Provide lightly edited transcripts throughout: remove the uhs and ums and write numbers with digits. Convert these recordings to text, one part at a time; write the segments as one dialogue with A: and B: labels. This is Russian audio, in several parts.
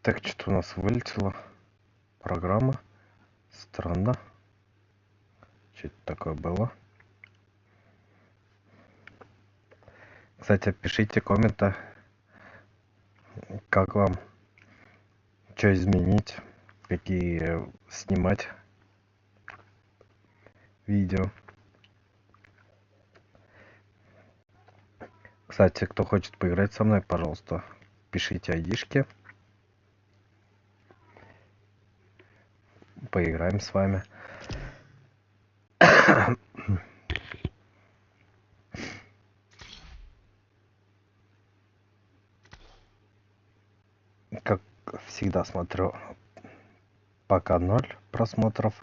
A: Так, что у нас вылетело? Программа. Странно. Что это такое было? Кстати, пишите комменты, как вам, что изменить, какие снимать видео. Кстати, кто хочет поиграть со мной, пожалуйста, пишите айдишки. Поиграем с вами. Как всегда смотрю, пока 0 просмотров.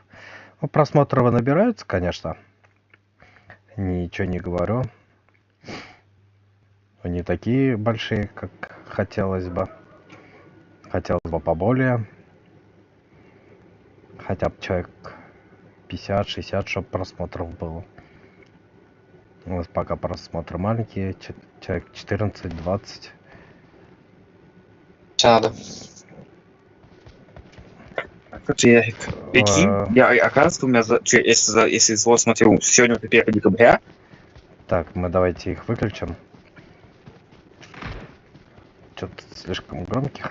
A: Ну, просмотры набираются, конечно. Ничего не говорю. Не такие большие, как хотелось бы. Хотелось бы поболее. Хотя бы человек 50-60, чтобы просмотров было. У нас пока просмотры маленькие. Человек 14-20.
B: Надо. Слушай, Ярик, прикинь, оказывается, у меня, если зло смотрю, сегодня это 1 декабря.
A: Так, мы давайте их выключим. Что-то слишком громкий.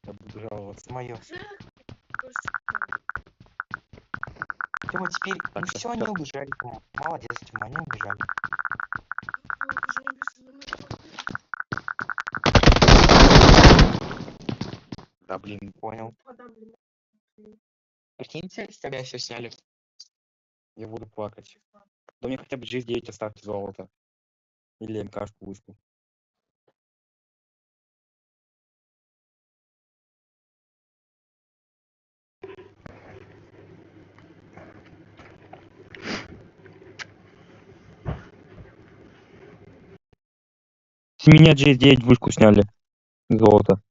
B: Я буду жаловаться.
C: Мое. Тёма, теперь, ну
B: Так,
C: все, они убежали, Тёма. Молодец, Тёма, они убежали.
B: Да, блин.
C: Понял. Прикиньте, с тебя все сняли.
B: Я буду плакать. Да мне хотя бы G9 оставьте золото. Или МКшку вышку. С меня G9 вышку сняли. Золото.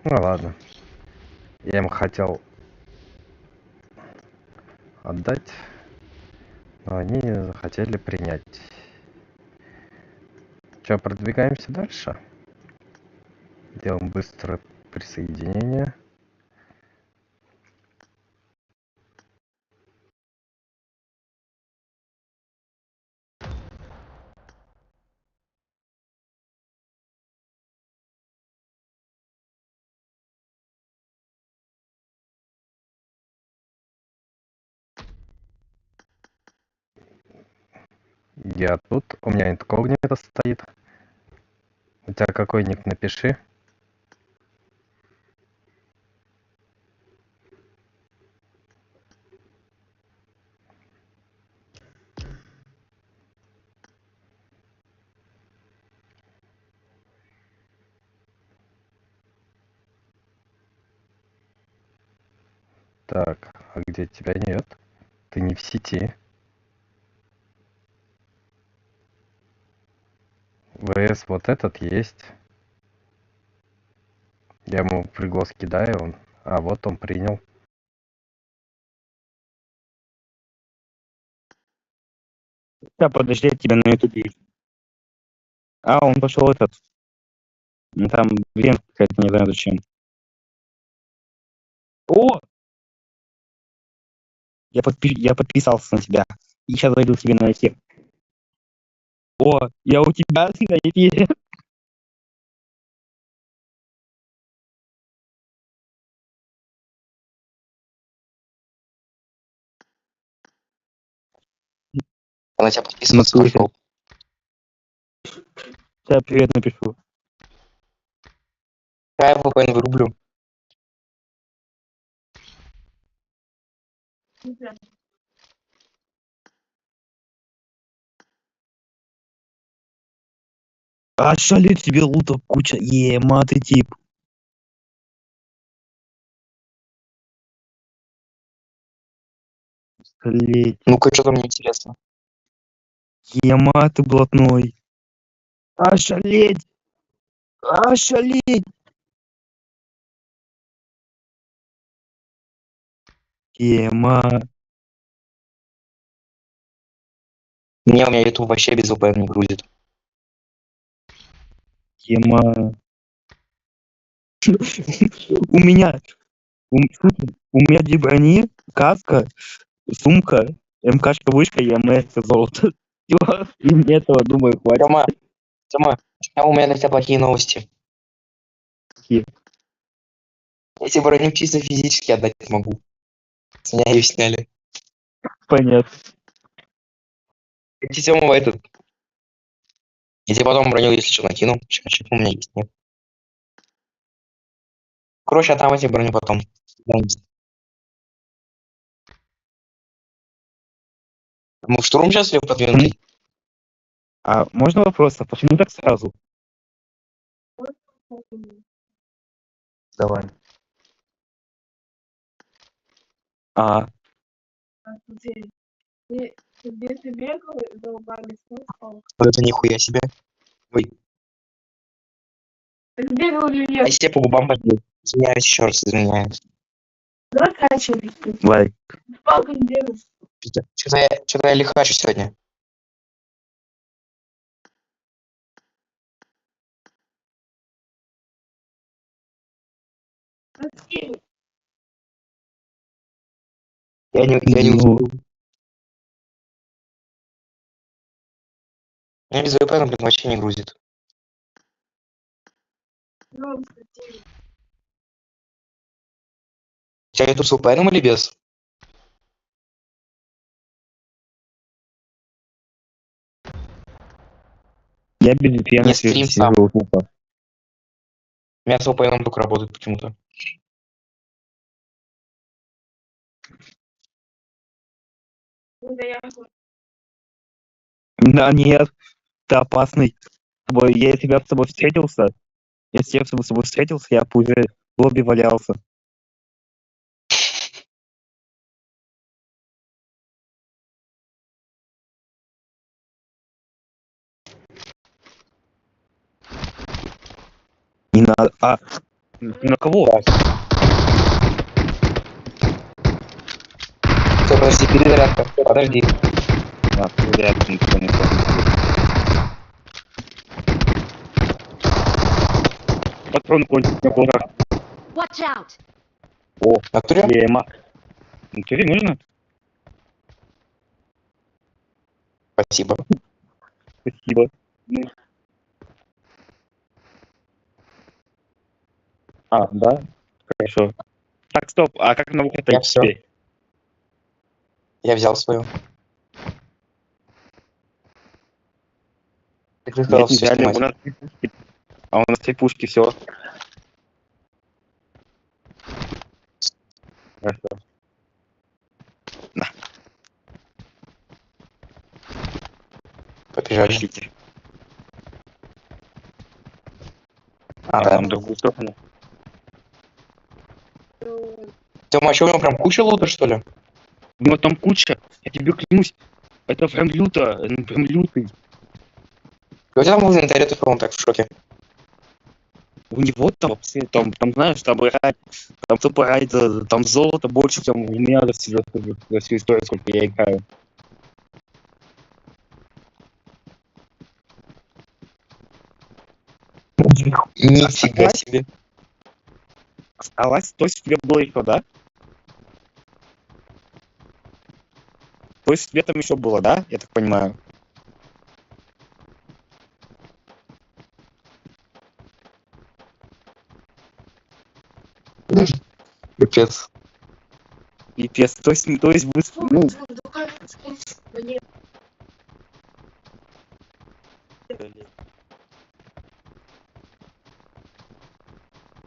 A: Ну ладно. Я им хотел отдать, но они захотели принять. Че, продвигаемся дальше? Делаем быстрое присоединение. Я тут, у меня инкогнито стоит. У тебя какой ник, напиши. Так, а где тебя нет? Ты не в сети. ВС вот этот есть. Я ему приглас кидаю, он. А вот он принял.
B: Да, подожди, я тебя на ютубе. А, он пошел этот. Ну, там лента какая-то, не знаю зачем. О! Я подписался на тебя. И сейчас зайду тебе на эфир. О, я у тебя на эфире.
C: Я на тебя подписываться
B: Смотри.
C: пошел.
B: Сейчас привет напишу.
C: Я VPN вырублю.
B: А шалит тебе луток куча. Ема, ты тип. Шалеть.
C: Ну-ка, что там мне интересно.
B: Ема, ты блатной. Ошалеть! Ошалеть! Ема.
C: Не, у меня YouTube вообще без VPN не грузит.
B: Ема. У меня, у меня две брони, каска, сумка, МКшка, вышка и МС золото. Всё, и мне этого, думаю, хватит.
C: Тёма, у меня для тебя плохие новости.
B: Какие?
C: Я тебе броню чисто физически отдать не могу. С меня ее сняли.
B: Понятно.
C: Эти Тёма этот. Я тебе потом броню, если что, накину. Сейчас у меня есть, нет. Короче, отдам тебе броню потом. Мы в штурм сейчас или в подвинутый?
B: А можно вопрос, а почему так сразу? Давай. А,
D: Где ты бегал за углами спал?
C: Вот это нихуя себе. Ой,
D: Ты бегал или
C: а
D: нет?
C: я себе по губам побил. Извиняюсь, еще раз извиняюсь.
D: Заканчивай.
B: Валик,
D: С палкой не бегал.
C: Что-то я лихачу сегодня.
D: Раскинь.
C: Я не
B: Ну.
C: успел. Меня без VPN, блин, вообще не грузит.
D: Ну, кстати.
C: У тебя YouTube с VPN или без?
B: я без VPN
C: Не, стрим сам.
B: сижу тупо.
C: У меня с VPN только работает почему-то.
D: Ну, да я
B: Да нет, ты опасный. Я тебя с тобой встретился. Если я с тобой встретился, я бы уже в лобби валялся. Не надо. А, на кого?
C: Все, подожди, перезарядка. Подожди.
B: А, перезарядка, никто не знает. Патрон кончился на глазах.
E: Watch out!
B: О,
C: В натуре?
B: клейма. Ну, тебе нужно?
C: Спасибо.
B: Спасибо. Ну. А, да? Хорошо. Так, стоп, а как на выход
C: Я всё.
B: теперь?
C: Я взял свою. Ты
B: Нет,
C: сказал,
B: не
C: все
B: взяли,
C: снимать.
B: у нас 3 пушки. А у нас 3 пушки, все. Хорошо.
C: Побежали.
B: Пошлите.
C: А,
B: А
C: да.
B: там в другую сторону.
C: Тёма, а что у него прям куча лута, что ли?
B: У него там куча, я тебе клянусь. Это прям люто, прям лютый.
C: У тебя там в инвентаре, ты он так в шоке.
B: У него там вообще, там знаешь, там играть, там тупо играть, там золото больше, чем у меня за всю историю, сколько я играю.
C: Нифига себе.
B: Осталось, то есть у тебя было еще, да? То есть у тебя там еще было, да? Я так понимаю.
C: Капец.
B: Пипец, то есть вы, ну,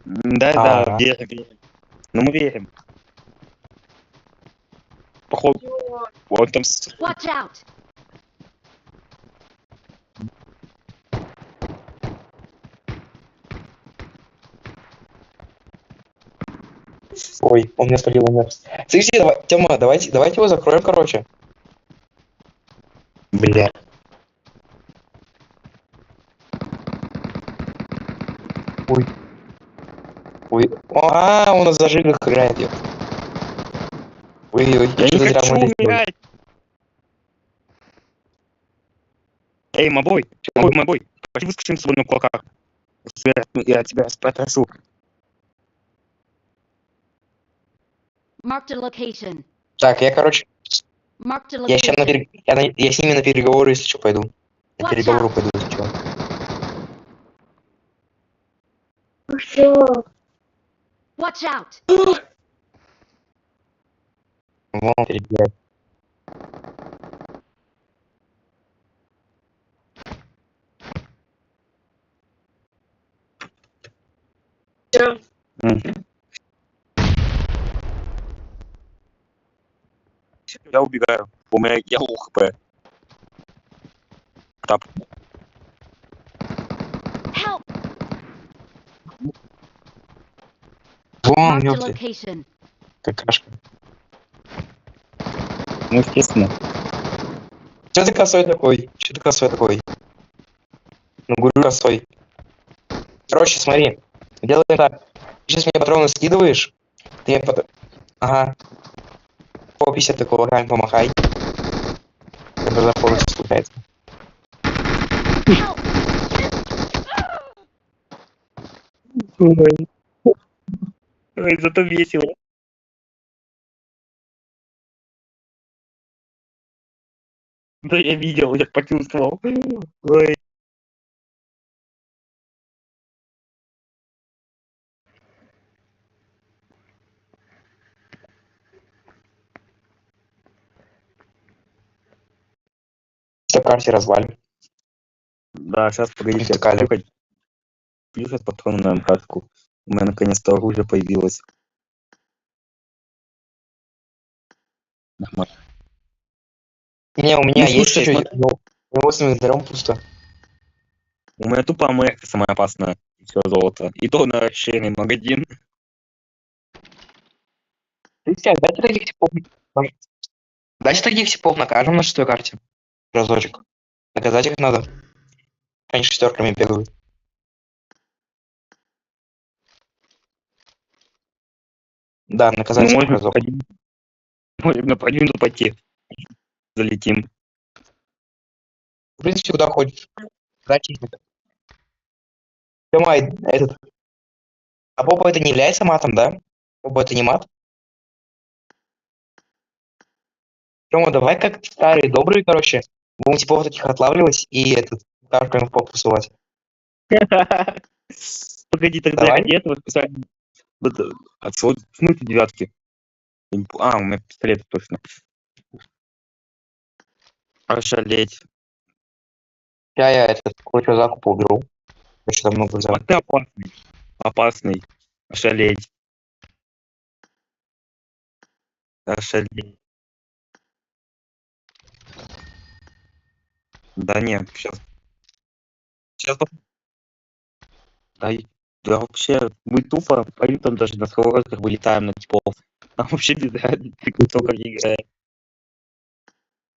B: да,
C: Ага.
B: верим. Ну мы верим. Походу, он там
E: Watch out!
C: Ой, он меня спалил, умер. Слушайте, давай, Тёма, давайте его закроем, короче.
B: бля.
C: Ой. А, он на зажигах играет. Ой-ой,
B: Я не
C: что-то зря
B: хочу
C: мы это сделали.
B: умирать. Эй, мобой, мобой, пошли выскочим с собой на кулаках. Я тебя спрошу.
E: Marked a location.
C: Так, я, короче,
E: Marked a
C: я сейчас
E: location.
C: я с ними на переговоры, если что, пойду. На
E: Watch
C: переговоры
E: out.
C: пойду, если что.
D: Все.
E: Watch out.
C: Вон перебегает.
D: Все.
B: Я убегаю. У меня я УХП. Тап.
E: Help.
C: Вон,
E: Marked a
C: ёпты,
E: location.
C: какашка.
B: Ну, естественно.
C: Че ты косой такой? Че ты косой такой? Ну, говорю, косой. Короче, смотри. Делаем так. Ты сейчас мне патроны скидываешь. Ты мне Ага. По 50 такой локально помахай. Когда полностью случается.
E: Help.
B: Ой, зато весело. Да, я видел, я почувствовал. Ой.
C: Все карте развалим.
B: Да, сейчас погодите, я
C: Втыкали.
B: куплю сейчас патроны на МК-ку. У меня наконец-то оружие появилось. Нормально.
C: Не, у меня
B: Ну,
C: есть
B: слушай,
C: еще.
B: смотри.
C: Ну, у него с инвентарем пусто.
B: У меня тупо АМР самая опасная. И все золото. И то на расширенный магазин.
C: Кристиан, дайте таких типов. Дайте таких типов накажем на шестой карте. Разочек. Наказать их надо. Они шестерками бегают. Да,
B: Ну,
C: наказать их
B: можно
C: разок.
B: по один пойти. Залетим.
C: В принципе, куда хочешь. Зачистить. Тёма, этот... А попа это не является матом, да? Попа это не мат? Тёма, давай как старые добрые, короче. Будем типов таких отлавливать и этот... каркаем в попу сувать.
B: Погоди, тогда
C: Давай.
B: ради этого специально... Вот, от всего... В смысле девятки? А, у меня пистолет точно. Ошалеть.
C: Я этот кое-что закупа уберу. Я что-то много взял.
B: А ты опасный. Опасный. Ошалеть. Ошалеть. Да нет, сейчас. Сейчас. Да, да вообще, мы тупо там даже на сковородках вылетаем на типов. Там вообще без разницы, кто как играет.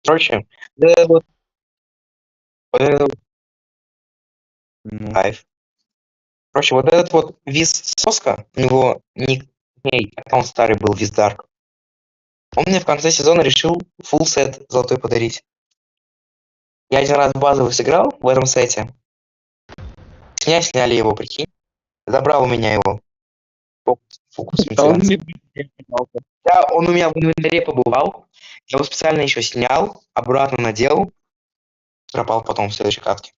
C: Короче, вот этот
B: Ну,
C: кайф. Короче, вот этот вот виз соска, у него не аккаунт старый был, виз Дарк. Он мне в конце сезона решил full сет золотой подарить. Я один раз базовый сыграл в этом сете. С меня сняли его, прикинь. Забрал у меня его. Фокус
B: да он
C: вентиляции.
B: мне пытался.
C: Да, он у меня в инвентаре побывал. Я его специально еще снял, обратно надел. Пропал потом в следующей катке.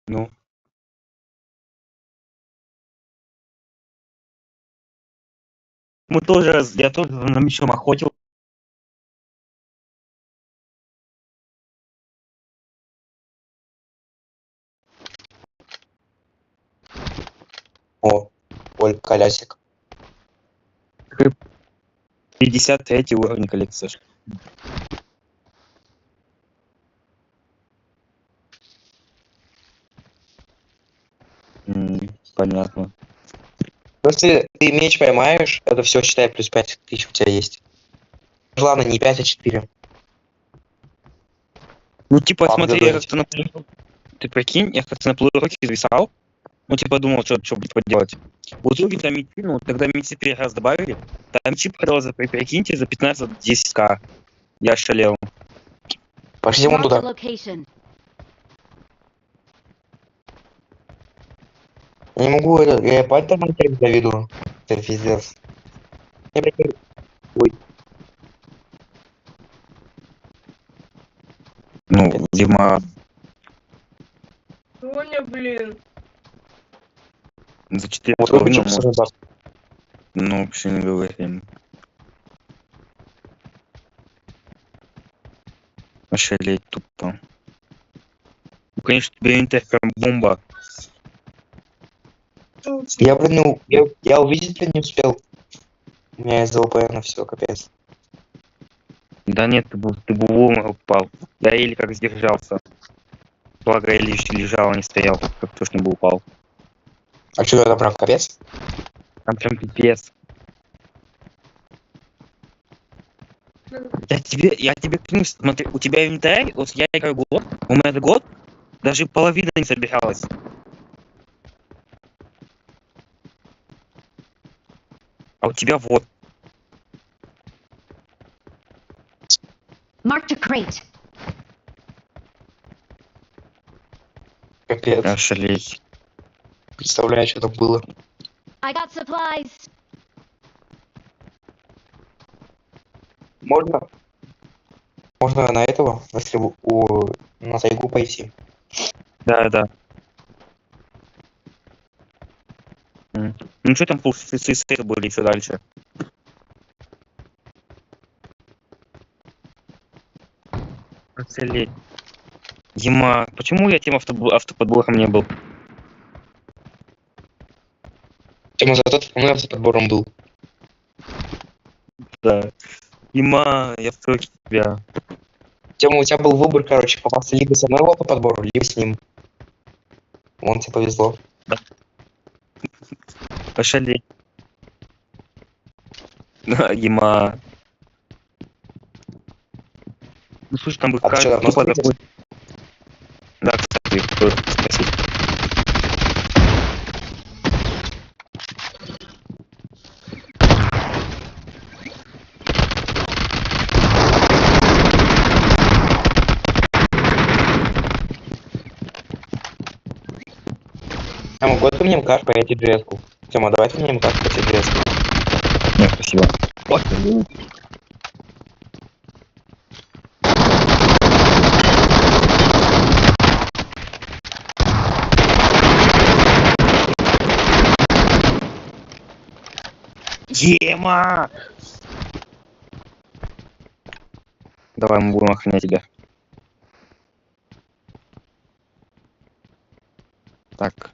B: Ну. Мы тоже, я тоже на мечом охотил.
C: О, Оль, колясик.
B: 53 уровень коллекции. Понятно.
C: Если ты меч поймаешь, это все, считай, плюс 5000 у тебя есть. Ладно, не 5, а 4.
B: Ну, типа,
C: Пап,
B: смотри,
C: говорите.
B: я как-то на... Ты прикинь, я как-то на плуроке зависал. Ну, типа, думал, что будет поделать. В итоге там мечи, ну, когда мечи первый раз добавили, там чип продался, прикиньте, за 15-10к. Я шалел.
C: Пошли вон
E: Marked a
C: туда.
E: location.
C: Я не могу это... Я пальцем монтировать завидую. Это пиздец. Я, блядь,
B: Ну, видимо,
D: Соня, блин.
B: за 4
C: вот
B: половины,
C: выпучим
B: может,
C: сразу.
B: ну, вообще не говорим. Ошалеть тупо. Ну, конечно, тебе Интер прям бомба.
C: Я прыгнул. Я увидеть, блин, не успел. У меня из-за ОПН все, капец.
B: Да нет, ты бы в обморок упал. Я еле как сдержался. Благо, я лишь лежал, а не стоял, как точно бы упал.
C: А что, это прям капец?
B: Там прям пипец. Я тебе клянусь, смотри, у тебя инвентарь, вот я играю год, у меня этот год даже половина не собиралась. А у тебя вот.
E: Marked a crate.
C: Капец.
B: Ошалеть.
C: Представляю, что там было.
E: I got supplies.
C: Можно? Можно на этого, на тайгу пойти.
B: Да. Ну что там полсейсейта были еще дальше? Ошалеть. Дима, почему я тем автоподбором не был?
C: Тема зато ты по автоподбором был.
B: Да. Дима, я в шоке тебя.
C: Тема, у тебя был выбор, короче, попасться либо со мной в автоподбор, либо с ним. Вон тебе повезло.
B: Ошалеть. Дима. Ну слушай, там бы
C: А ты что, давно
B: тупо
C: встретились?
B: такой. Да, кстати, стоит спросить.
C: Тема, год ко мне МК по эти джеску. Тема, давай ко мне МК по эти джеску.
B: Нет, спасибо. Вот. Дима! Давай мы будем охранять тебя. Так.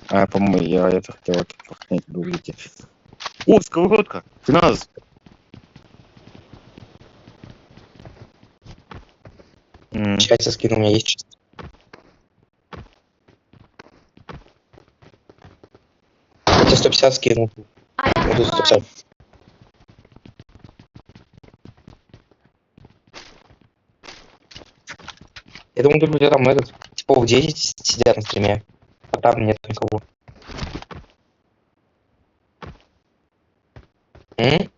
B: По-моему, я это хотел охранять, говорите. О, сковородка! Ты нас!
C: Сейчас я скину, у меня есть чисто. Я тебе 150 скину.
E: I got
C: Вот тут 150.
E: supplies.
C: Я думаю, тут где там этот, типа в 10 сидят на стриме. А там нет никого. М?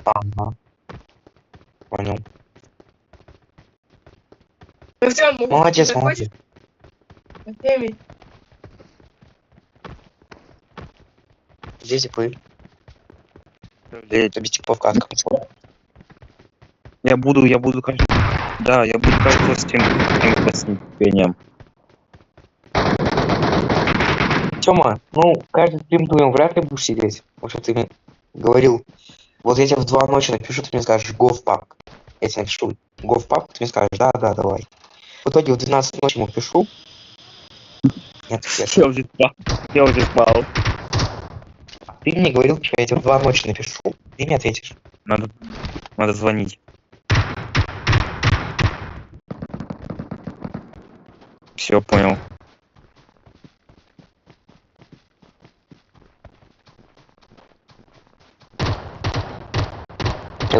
C: Ага. Понял.
D: Ну всё, мы
C: Молодец,
D: закончим
C: молодец.
D: на теме.
C: Здесь типы.
B: Блядь,
C: Это без типов катка.
B: я буду каждый... Да, я буду каждый стрим с нетерпением.
C: Тёма, ну, каждый стрим твоем вряд ли будешь сидеть. Вот что ты мне говорил. Вот я тебе в 2 ночи напишу, ты мне скажешь go в PUBG. Я тебе напишу go в PUBG, ты мне скажешь да, давай. В итоге в 12 ночи ему пишу. Нет, ответа.
B: Я уже спал.
C: Ты мне говорил, что я тебе в 2 ночи напишу. Ты мне ответишь.
B: Надо звонить. Все, понял.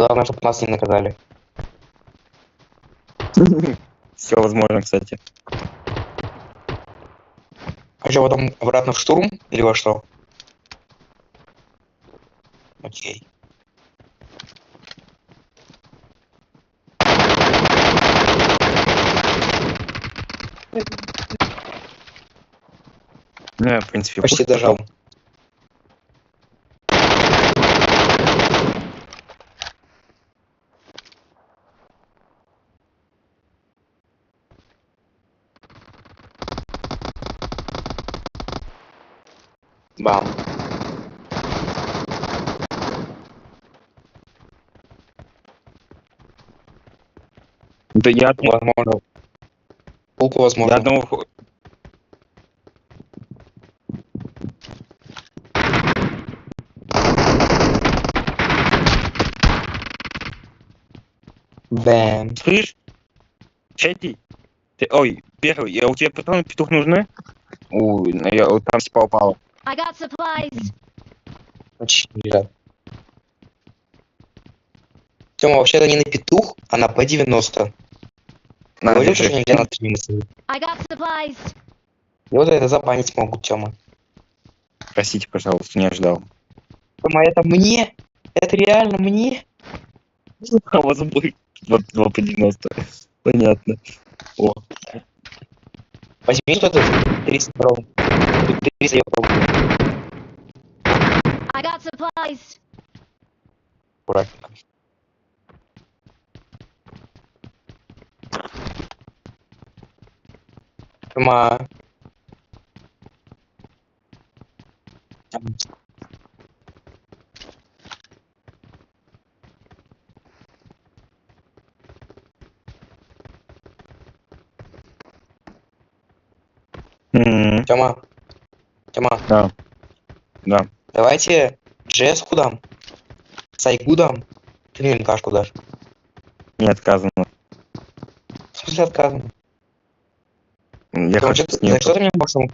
C: Главное, чтобы нас не наказали.
B: Все возможно, кстати.
C: А что, потом обратно в штурм? Или во что? Окей.
B: Не, в принципе,
C: Почти
B: пушка
C: дожал. Бам.
B: Да я
C: Возможно. Полку
B: я
C: возможно.
B: одного...
C: Бэм.
B: Слышь? Третий? Ой, первый. У тебя патроны петух нужны? Вот там типа упало.
E: I got supplies.
C: Очень лежат. Тёма, вообще-то не на петух, а на П-90.
B: На,
C: Говорил,
B: держи.
C: что нельзя на 3 мысли.
E: I got supplies.
C: И вот это запанить могут, Тёма.
B: Простите, пожалуйста, не ожидал.
C: Тёма, это мне? Это реально мне?
B: А у вас будет 2 по 90. Понятно. О.
C: Возьми что-то 30 ром. 30 евро.
E: I got supplies.
C: Аккуратненько. Тёма.
B: М,
C: Тёма. Тёма,
B: Да. Да.
C: давайте JS дам. Сайгу дам. Ты мне МКшку дашь.
B: Не отказано.
C: В смысле отказано?
B: Я
C: Тёма,
B: хочу
C: за
B: с ним.
C: что ты мне МКшку?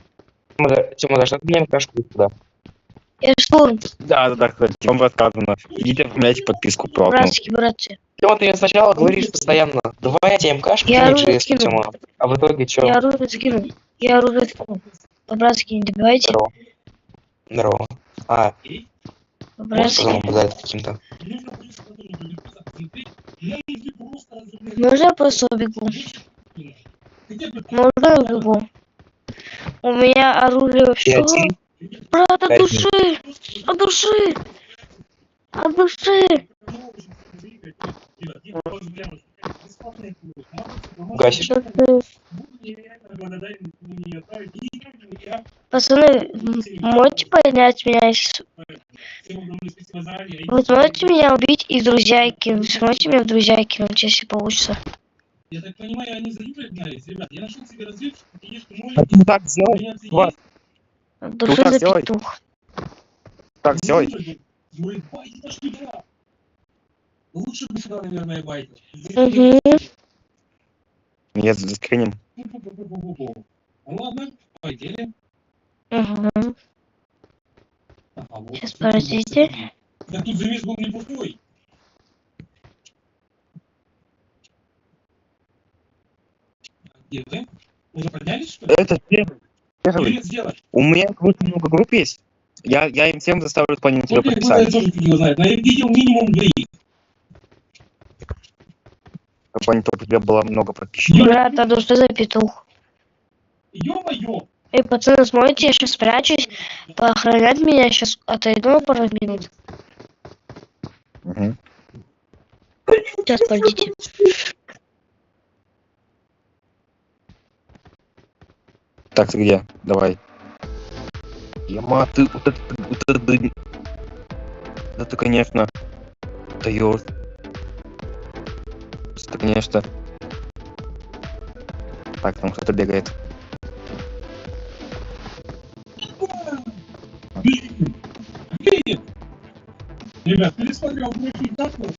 C: Тёма, за что ты мне МКшку дашь?
F: Я штурм,
B: Да, кстати, вам отказано. Идите оформляйте подписку платную.
F: братцы.
C: Тёма, ты мне сначала говоришь постоянно, давай я тебе МКшку,
F: Я
C: ты мне
F: оружие
C: JS,
F: скину.
C: Тёма. А в итоге чё?
F: Я оружие скину. Я оружие скину. По-братски не добивайте.
C: Здорово. Здорово. А, может,
F: По-братски.
C: он обладает каким-то.
F: Можно я просто убегу? Можно я убегу? У меня оружие вообще.
C: Ты один?
F: Брат, от
C: Один.
F: души! От души! От души!
C: Гасишь?
F: Пацаны, можете понять меня? Вы сможете меня убить и друзья кинуть? Сможете меня в друзья кинуть, если получится?
G: Я так понимаю, они за игры гнались, ребят. Я нашел себе разведчик, книжку,
B: А ты так сделай. Влад,
F: От души
B: так
F: за
B: сделай.
F: петух.
B: так сделай.
G: Говорит, байки пошли, да. Лучше бы сюда, наверное, байки.
F: Угу.
B: Я заскриним.
G: Ну ладно, пойдели.
F: Угу.
G: Ага, вот.
F: Сейчас, подождите.
G: Да тут замес был не пустой. Где вы? Уже поднялись, что ли?
B: Это первый.
G: Привет сделать.
B: У меня какой-то много групп есть. Я им всем заставлю по ним тебя
G: Вот я
B: подписать.
G: тоже фиг его знает. Но я видел минимум 2.
B: Чтобы они только у тебя было много подписчиков.
F: Брат, от души за петух.
G: Ё-моё!
F: Эй, пацаны, смотрите, я сейчас спрячусь. Поохранять меня сейчас отойду на пару минут.
B: Мгм.
F: Сейчас, подождите.
B: Так, ты где? Давай. Яма, ты вот это, это, конечно, даёшь. Это, конечно. Так, там кто-то бегает.
G: Блин! Ребят, пересмотрел профиль такой.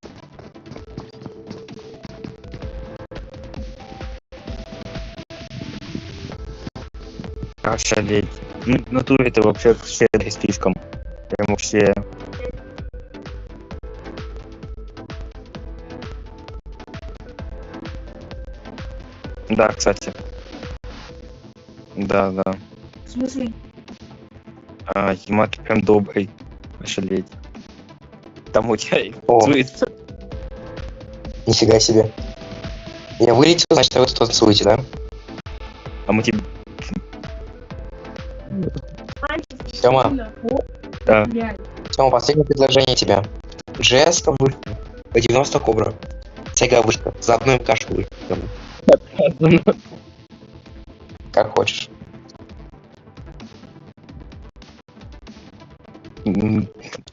B: Ошалеть. Ну, в натуре это вообще щедрый слишком. Прям вообще. Да, кстати. Да, да.
D: В смысле?
B: Ема, ты прям добрый. Ошалеть. Там у тебя
C: О.
B: интуиция.
C: Нифига себе. Я вылетел, значит, вы тут танцуете, да?
B: А мы тебе...
C: Тёма.
B: Да.
C: Тёма, последнее предложение тебе. GS вышка. По 90 кобра. Сега вышка. За одну МКшку вышка. Как хочешь.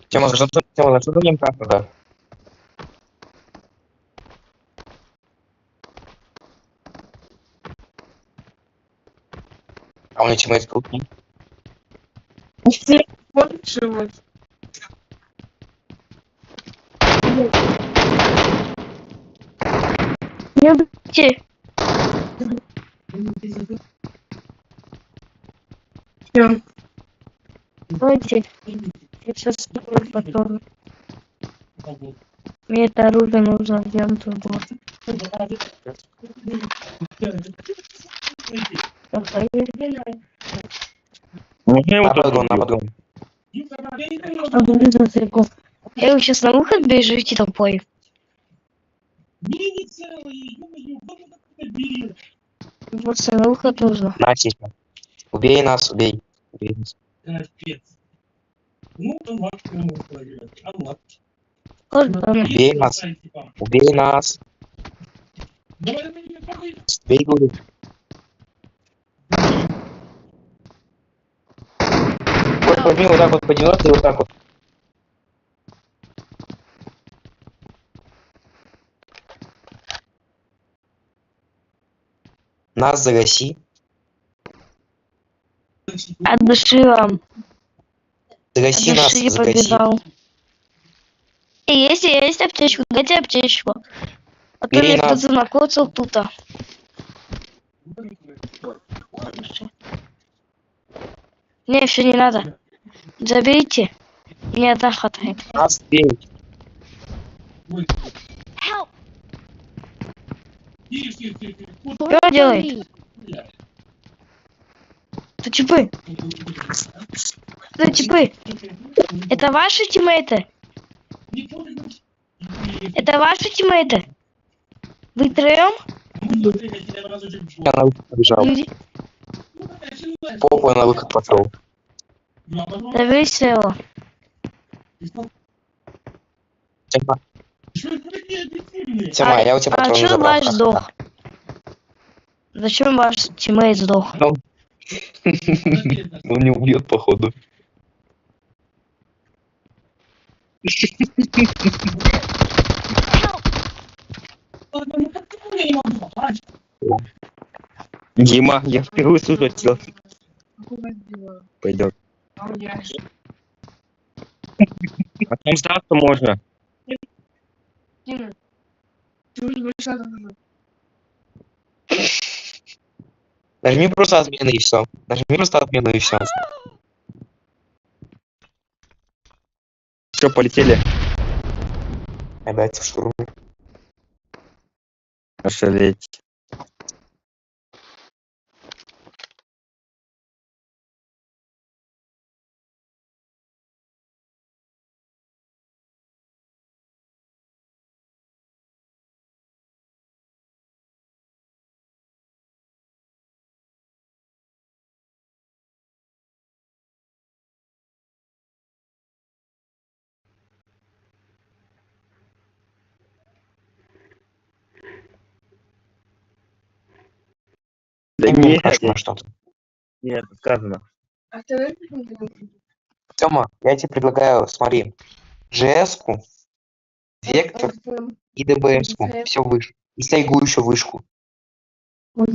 C: Тёма, за что ты мне МКшку, да? А у меня тиммейт тут.
D: Вот чего.
F: Не убейте.
D: Всё.
F: Давайте. Я сейчас потом. Мне это оружие нужно в ленту было.
B: Можно его
C: На
B: тоже
C: подгон, на
B: убью?
C: подгон.
F: Я его сейчас на выход бежите толпой. Просто на выход нужно.
C: На, Сиська. Убей нас, убей. Убей нас.
G: Капец. Ну, ладно, можно проверять. Ладно.
F: Ладно.
C: Убей нас. Убей нас.
G: Давай на меня похуй.
C: Убей, говорю. Вот возьми вот так вот по 90 и вот так вот. Нас загаси.
F: От души вам.
C: Загаси
F: От
C: нас,
F: души
C: загаси.
F: побежал. И есть аптечку, дайте аптечку. А то
C: Бери
F: я
C: нас.
F: тут накоцал тут. Не, все не надо. Заберите. Мне одна хватает.
C: Нас бей.
E: Help!
F: Что делает? Это чипы. Это чипы. Это ваши тиммейты? Это ваши тиммейты? Вы троем?
C: Я на выход побежал.
F: Люди?
C: Попу на выход пошел.
F: Заберите его.
C: Тема, Тема, я у тебя
F: А
C: патрон не
F: чё
C: забрал.
F: ваш сдох? Зачем ваш тиммейт сдох?
C: Он не убьет, походу.
B: Ема, я впервые слышу от тебя. Пойдет. А там сдаться можно.
C: Нажми просто отмену и все. Нажми просто отмену и все.
B: Все, полетели.
C: Опять в штурм.
B: Ошалеть. Да нет,
C: на что-то.
B: нет, сказано.
D: А ты
C: Тёма, я тебе предлагаю, смотри, GS-ку, Вектор и ДБС-ку. Все выше. И Слейгу еще вышку.
D: Но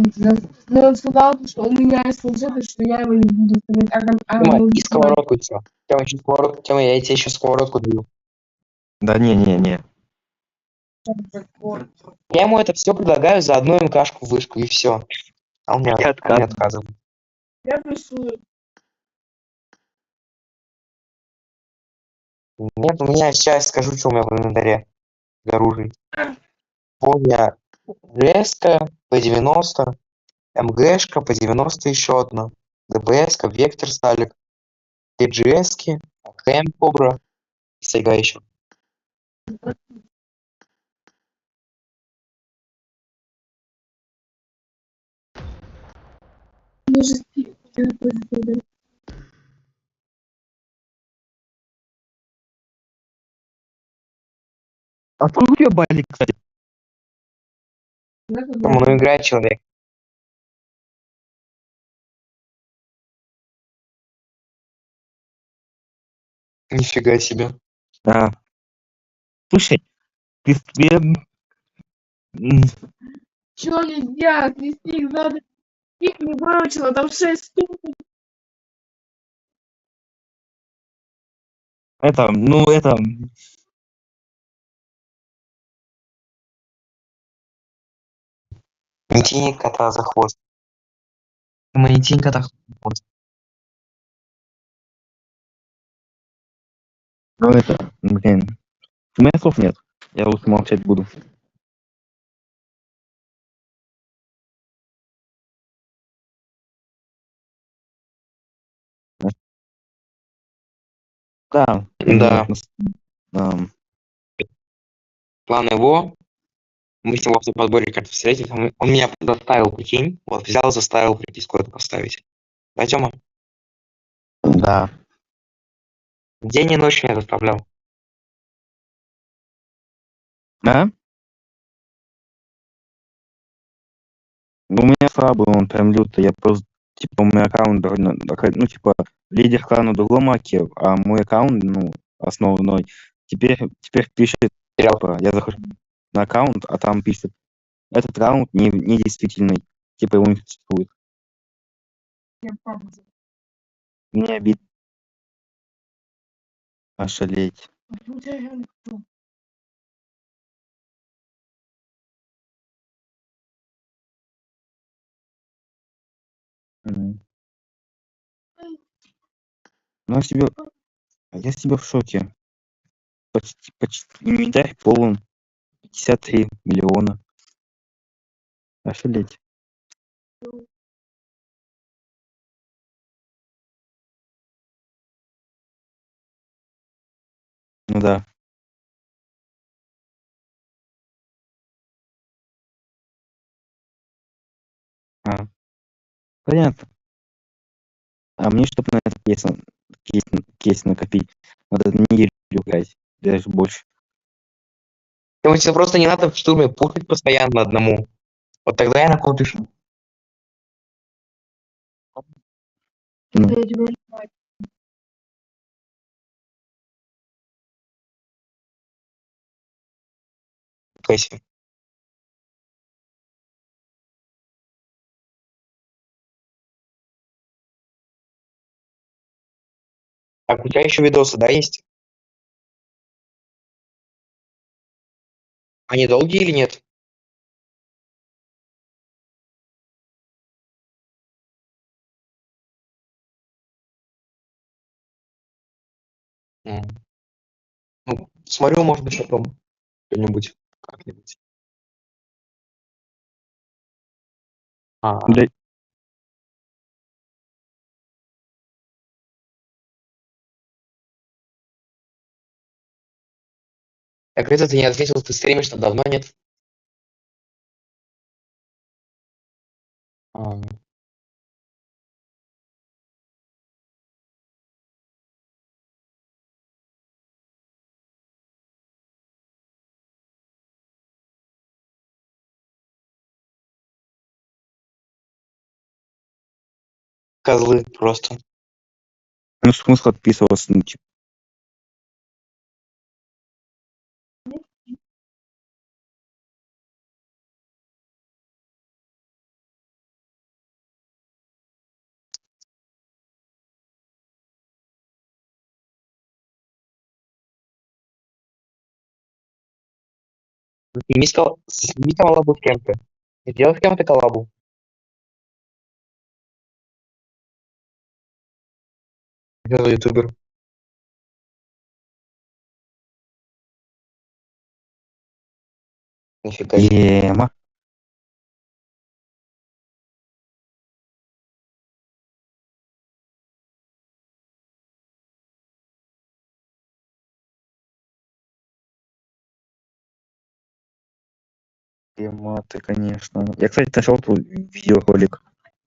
D: он сказал, что у меня есть лжи, что я его не буду ставить.
C: Тёма, и сковородку еще. Тёма, еще сковородку. Тёма, я тебе еще сковородку даю.
B: Да не.
C: Я ему это все предлагаю за одну МКшку вышку и все. А он мне отказывает.
D: Я плюсую.
C: Нет, у меня сейчас скажу, что у меня в инвентаре для оружия. Помня ЖС-ка P90, МГшка P90 еще одна, ДБС-ка, Вектор Сталик, TGS-ки, АКМ Кобра и Сайга еще.
D: Даже стих, я тоже.
B: А сколько у тебя балик, кстати?
D: Да, как
C: Там
D: бы,
C: ну играет человек. Нифига себе.
B: А, слушай, ты
D: Чё нельзя? Стих надо. Стих не выучила, там 6 штук.
B: это,
C: Не тяни кота за хвост. Не тяни кота за хвост.
B: блин, у меня слов нет. Я лучше молчать буду. Да,
C: Да.
B: ам,
C: План его. Мы с ним в подборе карт встретились. Он меня заставил, прикинь. Вот взял, заставил прийти сколько поставить. Да, Тёма?
B: да.
C: День и ночь меня заставлял.
B: А? Ну, у меня слабый, он прям лютый. Я просто, типа, у меня аккаунт, ну, типа, лидер клана в другом аке, а мой аккаунт, ну, основной, теперь пишет, типа, я захожу на аккаунт, а там пишет, этот раунд недействительный, типа, его не существует.
D: Я папа.
B: Мне обидно. Ошалеть.
D: У тебя реально кто?
B: М. Ну, я себе в шоке. Почти инвентарь полон. 53 миллиона. Ошалеть. Ну да. А, понятно. А мне, чтобы на этот кейс накопить, надо неделю играть, даже больше.
C: Тёма, тебе просто не надо в штурме пушить постоянно одному. Вот тогда и накопишь.
B: Ну,
D: Я тебя знаю.
C: Кэсси. Так, у тебя еще видосы, да, есть? Они долгие или нет? М. Ну, смотрю, может быть, потом что-нибудь как-нибудь. А,
B: да,
C: так это ты не ответил, ты стримишь-то давно, нет? А, козлы просто.
B: ну смысл отписываться, ну, типа.
C: Сними коллабу с кем-то. Сделай с кем-то коллабу. Что за ютубер? Нифига себе.
B: Ема. Маты, конечно. Я, кстати, нашел тут видеоролик,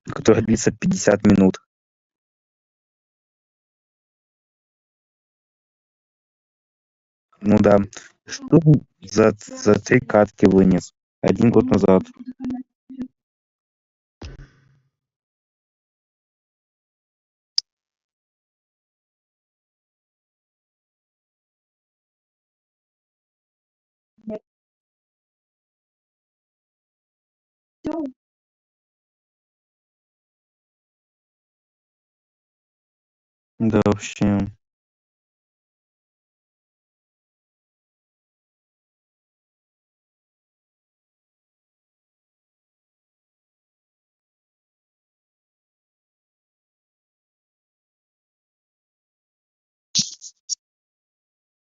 B: который длится 50 минут. Ну да. Что за 3 катки вынес? 1 год назад. Да, вообще.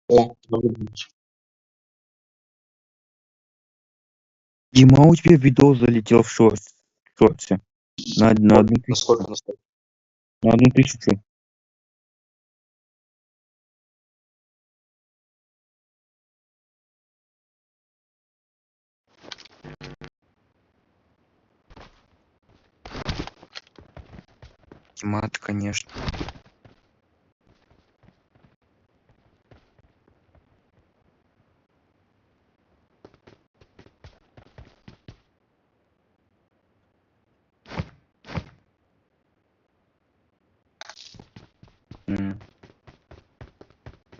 C: О, добрый вечер.
B: Дима, у тебя видос залетел в шорте. На одну
C: Насколько,
B: тысячу.
C: насколько?
B: На 1000. Мат, конечно. М.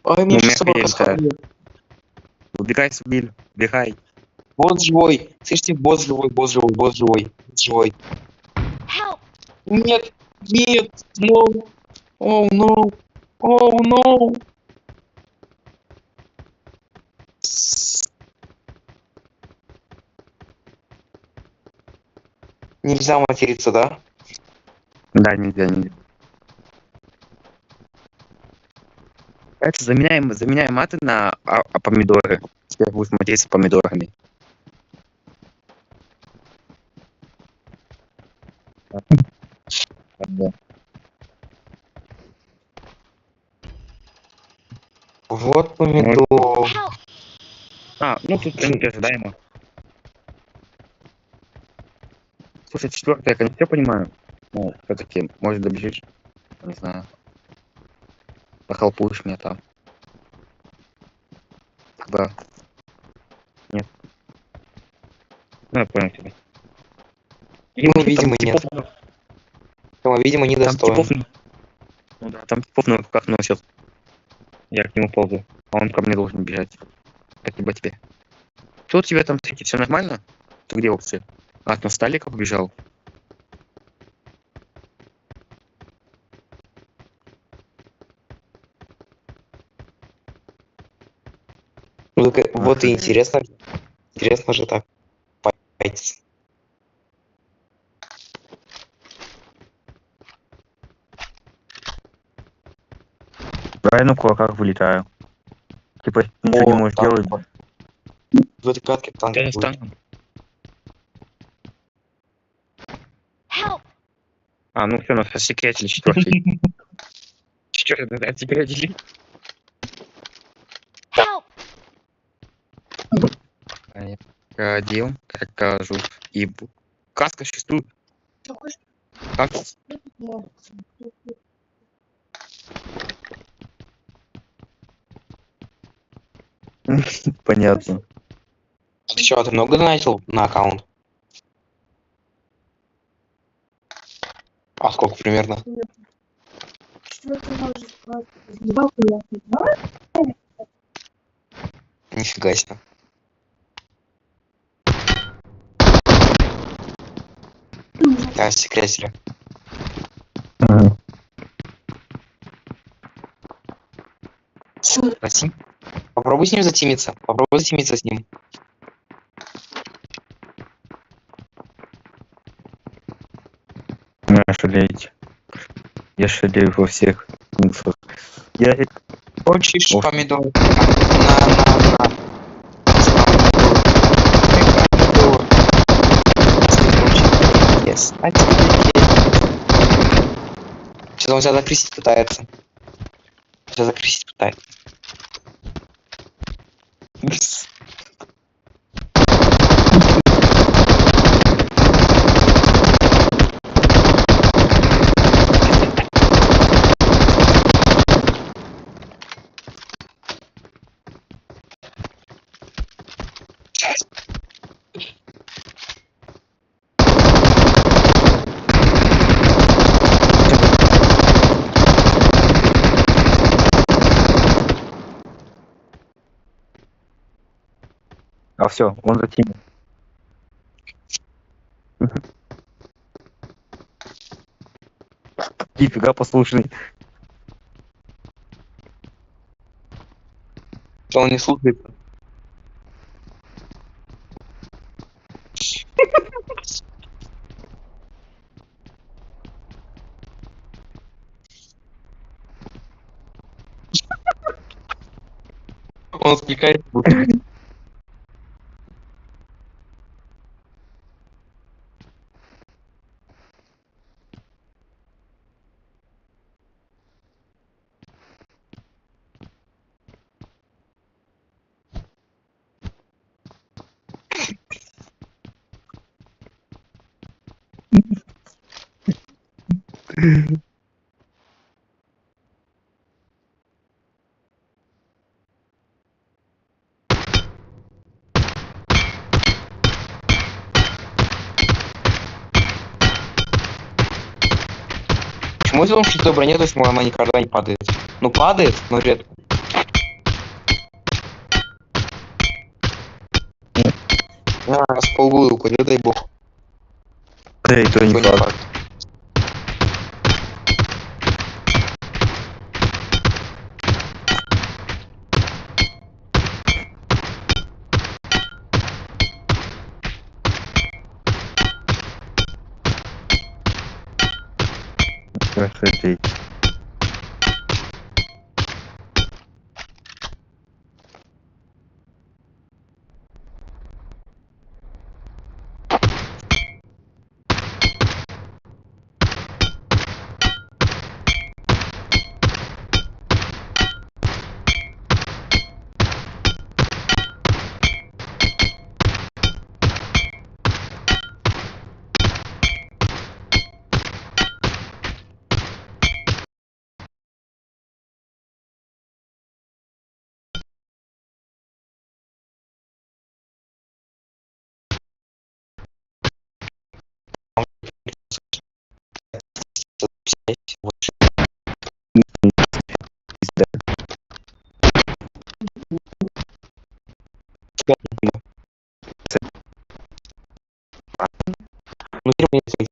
C: Ой,
B: Ну,
C: меня
B: у
C: сейчас
B: меня
C: собака
B: клиент, да.
C: схватила.
B: Убегай, Сабиль, убегай.
C: Бот живой. Слышите, бот живой, бот живой, бот живой, бот живой.
E: Help!
C: Нет, нет, no. Oh no. Oh no. Нельзя материться, да?
B: Да, нельзя. Это заменяем маты на помидоры. Теперь будешь материться помидорами. Да.
C: Вот помидор.
E: Help!
B: Ну тут, конечно, ожидаемо. Слушай, 4-я, я, конечно, все понимаю. Ну, все-таки, может, добежишь. Не знаю. Похлопуешь меня там. Да. Нет. Ну, я понял тебя.
C: Ну, видимо, нет.
B: Типов,
C: Ну, видимо,
B: там
C: недостоин.
B: типов, ну да, там типов на руках носят. Я к нему ползаю, а он ко мне должен бежать. Спасибо тебе. Что у тебя там, кстати, все нормально? Ты где вообще? От на Сталика побежал?
C: Ну, так, вот и
B: Охренеть.
C: интересно. Интересно же так. Пойти.
B: Да, я на кулаках вылетаю. Типа, ничего не можешь
C: танк.
B: делать.
C: В этой катке танк
B: Я с
C: будет.
B: танком.
E: Help!
B: Ну все, нас рассекретили 4-й. 4-й рассекретили.
E: Help!
B: Крокодил, крокожу. И каска существует. Как? Понятно.
C: Ты что, ты много донатил на аккаунт? А сколько примерно? Нифига себе. Да, секретили. Спасибо. Попробуй с ним затимиться. Попробуй затимиться с ним.
B: Не шалейте. Я шалею во всех смыслах. Я...
C: Хочешь
B: Ох.
C: помидор? На. Помидор. Yes. А тебе что-то он тебя закрысить пытается. Тебя закрысить пытается.
B: все, он за тем. Нифига послушный.
C: Что он не слушает. Он откликается. Почему если он в шестой броне, то есть она никогда не падает? Ну падает, но редко. Раз в полгода упадет, дай бог.
B: Да, и то не
C: Никто не
B: факт.
C: падает.
B: Красоты.
C: Ну, первый это-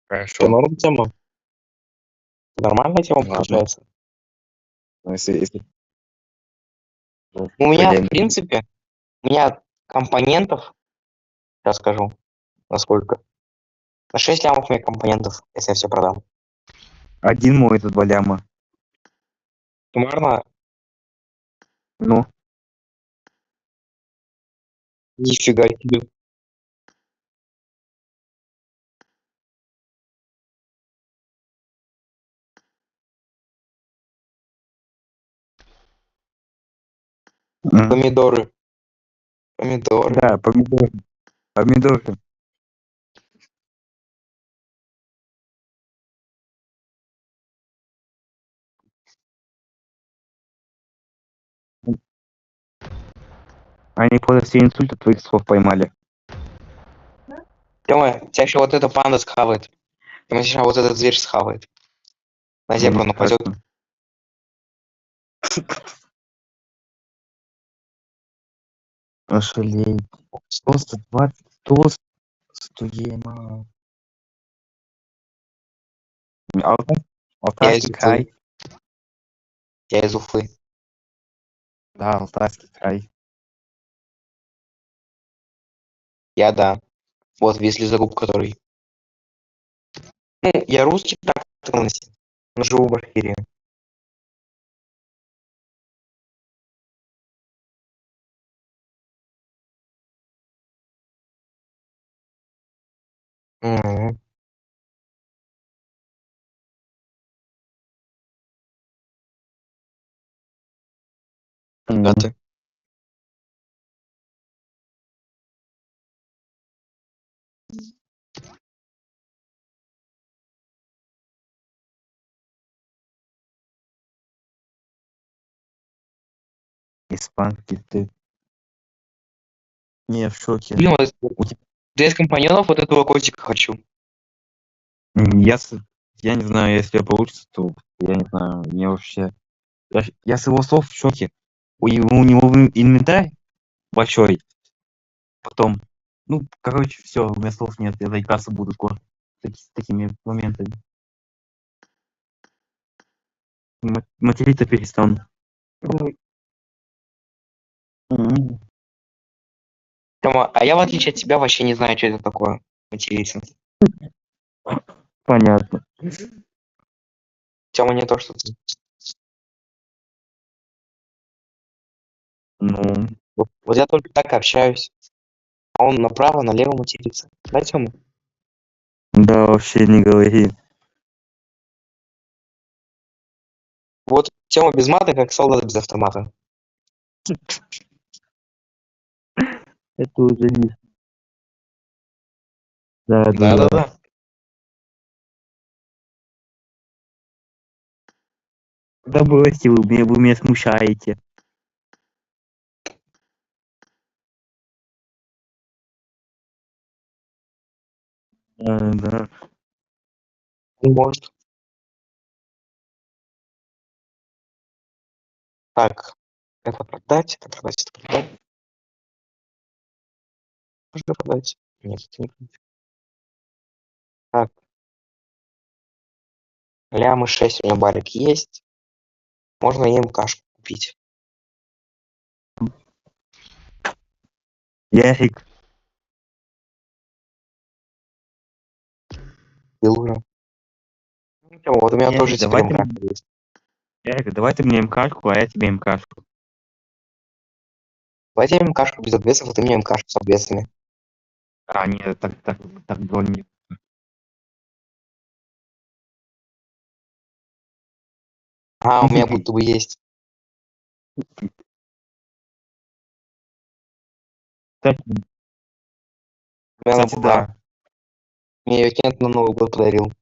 B: Хорошо.
C: норм тема. Нормальная тема
B: Ладно.
C: получается.
B: Ну, если...
C: У меня,
B: Блин.
C: в принципе, у меня компонентов, сейчас скажу, насколько. На 6 лямов у меня компонентов, если я все продам.
B: Один мой за 2 ляма.
C: Суммарно,
B: Ну,
C: нифига себе. Помидоры. Помидоры.
B: да, помидоры. Помидоры. Они после инсульта твоих слов поймали.
C: Тёма, тебя еще вот эта панда схавает. Тёма, сейчас вот этот зверь схавает. На зебру
B: Не
C: нападет.
B: страшно. Ошалеть. 120, 100 ема.
C: Я из
B: Алтайский
C: Уфы.
B: край.
C: Я из Уфы.
B: Да, Алтайский край.
C: Я да. Вот весь лесоруб, который. Ну, я русский так, но живу в Башкирии. Мгм. Ребята.
B: Испанский ты. Не, в шоке.
C: Блин, вот
B: У тебя-
C: из компаньонов вот этого котика хочу.
B: Я, я не знаю, если получится, то я не знаю, мне вообще... Я с его слов в шоке. У него инвентарь большой. Потом, ну, короче, все, у меня слов нет, я заикаться буду скоро. С такими моментами. Материться перестану. М,
C: Тёма, а я в отличие от тебя вообще не знаю, что это такое. Материться.
B: Понятно.
C: Тёма не то, что ты.
B: Ну,
C: Вот я только так общаюсь. А он направо, налево матерится. Да, Тёма?
B: да, вообще не говори.
C: Вот Тёма без мата, как солдат без автомата.
B: Это уже не... Да, да, да.
C: Да-да-да.
B: Да бросьте вы меня смущаете. Да.
C: Не может. Так, это продать, это продать, это продать. Можно продать? Нет, это не продать. Так, лямы 6 у меня барик есть. Можно им кашку купить.
B: Ярик,
C: И уже. Ну, Тёма, вот у меня
B: Ярик,
C: тоже теперь
B: давай ты,
C: МК есть.
B: Ярик, давай ты мне МКшку, а я тебе МКшку.
C: Давайте им кашку без обвесов, а ты мне кашку с обвесами.
B: А, нет, так было не...
C: А, у меня будто бы есть.
B: Кстати,
C: У меня она
B: кстати,
C: была.
B: да.
C: Мне ее Кент на Новый год подарил.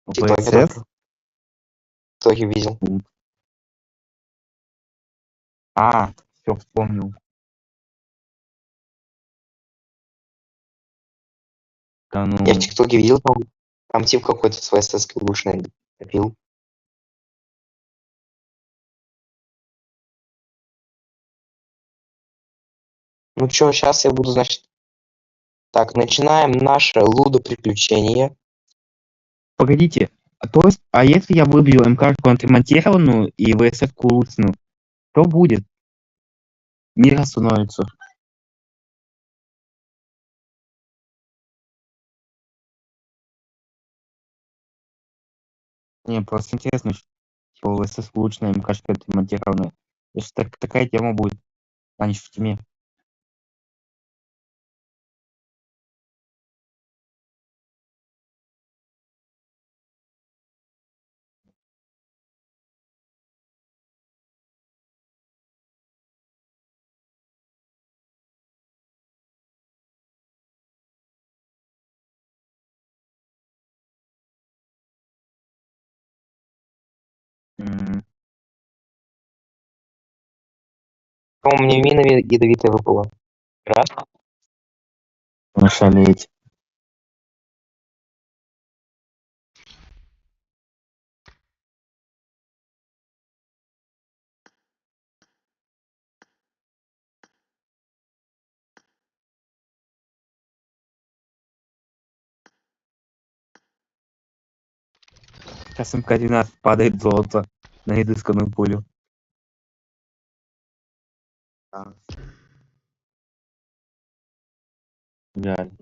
C: В ТикТоке
B: ВСС?
C: тоже. В ТикТоке видел.
B: А, все, вспомнил. Да ну,
C: Я в ТикТоке видел, там тип какой-то с ВСС улучшенный копил. Ну чё, сейчас я буду, значит... Так, начинаем наше лудо-приключение.
B: погодите. То есть, а если я выбью МКшку отремонтированную и ВСС-ку улучшенную, что будет? Мир остановится. Не, просто интересно, что ВСС улучшенная МКшка отремонтированная. Это ж такая тема будет, а не в Steam.
C: По-моему, мне мина ядовитая выпала. Раз.
B: Шалеть. Сейчас МК-12 падает золото на недысканную пулю. Реально.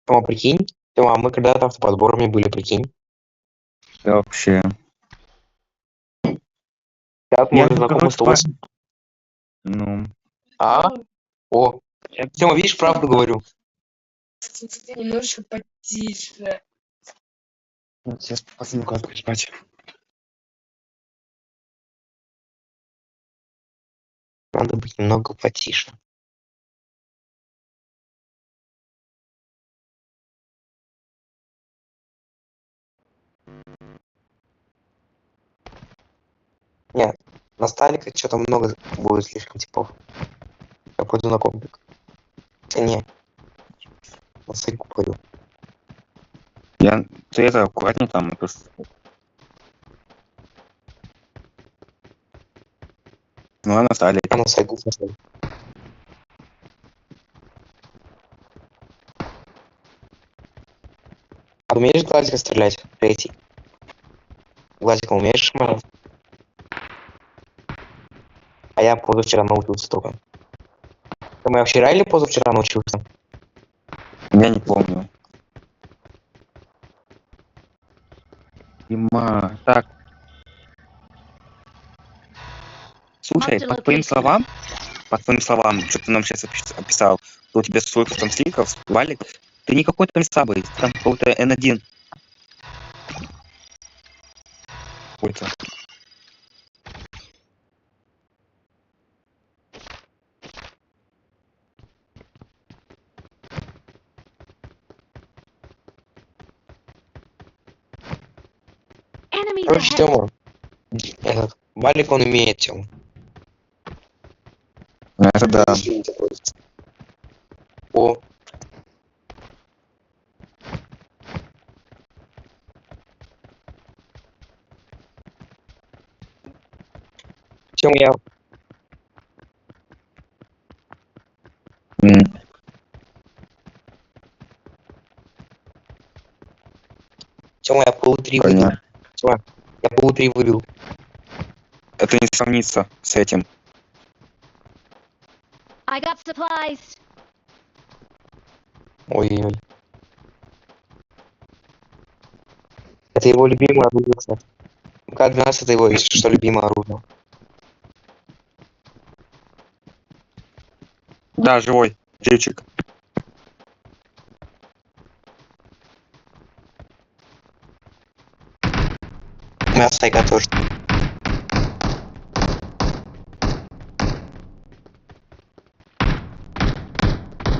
C: Тёма, прикинь. Тёма, мы когда-то автоподборами были, прикинь.
B: Да, вообще.
C: Сейчас мы
B: Я
C: уже
B: тут,
C: знакомы
B: короче,
C: 108.
B: ну,
C: А? О. Тёма, видишь, правду говорю.
D: Немножко потише.
B: Вот сейчас пацаны кладут спать.
C: Надо быть немного потише. Нет, на сталика что-то много будет слишком типов. Я пойду на комплик. Не, на сайку пойду.
B: Ты это аккуратнее там. Ну ладно, стали.
C: Я на сайку пошел. А умеешь глазика стрелять? Третий. Глазиком умеешь шмалять? А я позавчера научился только. Ты я вчера или позавчера научился?
B: Я не помню. Дима, так. Слушай,
E: Marked a
B: по твоим
E: location.
B: словам, что ты нам сейчас описал, что у тебя столько там сликов, валик, ты не какой-то там слабый, ты там какой-то N1. Какой-то.
E: Enemies
C: Короче,
E: ahead.
C: Тёма, этот, Валик он умеет, Тёма.
B: Это да.
C: О. Тёма, я... Тёма, я ПУ-3 выбил.
B: Понятно.
C: Тёма, я ПУ-3 выбил.
B: Это не сравнится с этим.
E: I got supplies.
C: Ой-ой-ой. Это его любимое оружие, кстати. МК-12 это его, если что, любимое оружие.
B: Да, живой. Ключик.
C: У меня сайка тоже.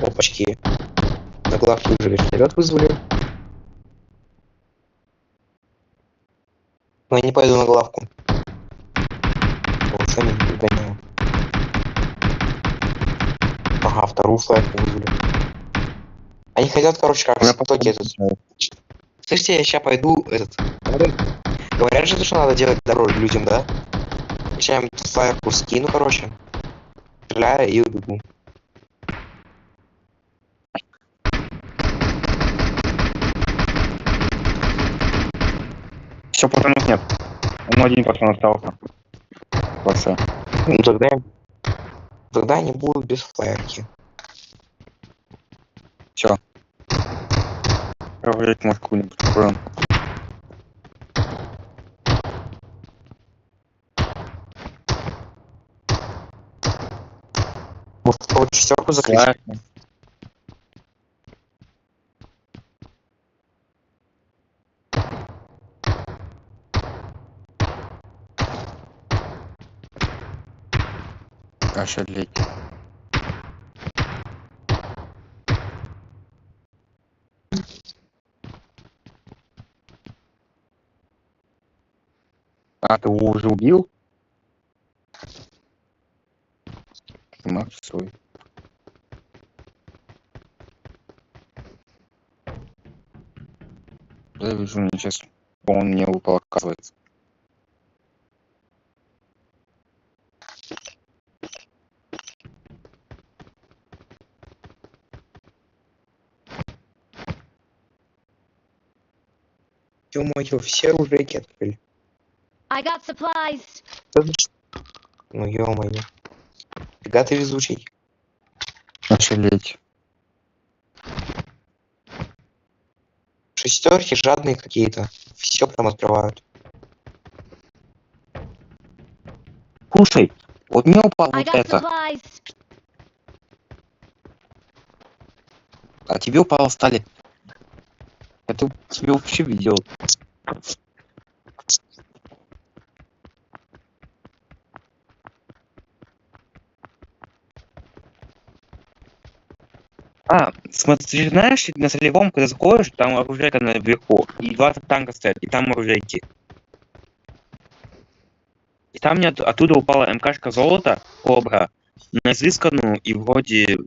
C: Опачки. На главке уже вертолет вызвали. Но я не пойду на главку. Лучше не догоняю. Ага, вторую флайку вызвали. Они хотят, короче, как в ТикТоке этот. Слышите, я сейчас пойду этот. Говорят же, что надо делать добро людям, да? Сейчас я им флайерку скину, короче. Стреляю и убегу.
B: Все, патронов нет. Ну, один патрон остался. Класса.
C: Ну тогда они будут без флайерки.
B: Все. Проверить может какую-нибудь патрон.
C: Может, кого-то шестерку закрыть?
B: Ошалеть. А, ты его уже убил? Макс свой. Я вижу, мне сейчас он мне упал, оказывается.
C: Ё-моё, все оружейки открыли.
E: I got supplies.
C: Ну ё-моё. Фига ты везучий.
B: Ошалеть.
C: Шестерки жадные какие-то. Все прям открывают.
B: Слушай, вот мне упал
E: I
B: вот
E: got
B: это.
E: supplies.
B: А тебе упало стали. Это тебе вообще видел. Смотри, ты же знаешь, на солевом, когда заходишь, там оружейка наверху, и 20 танков стоят, и там оружейки. И там мне оттуда упала МКшка золота, кобра, на изысканную и вроде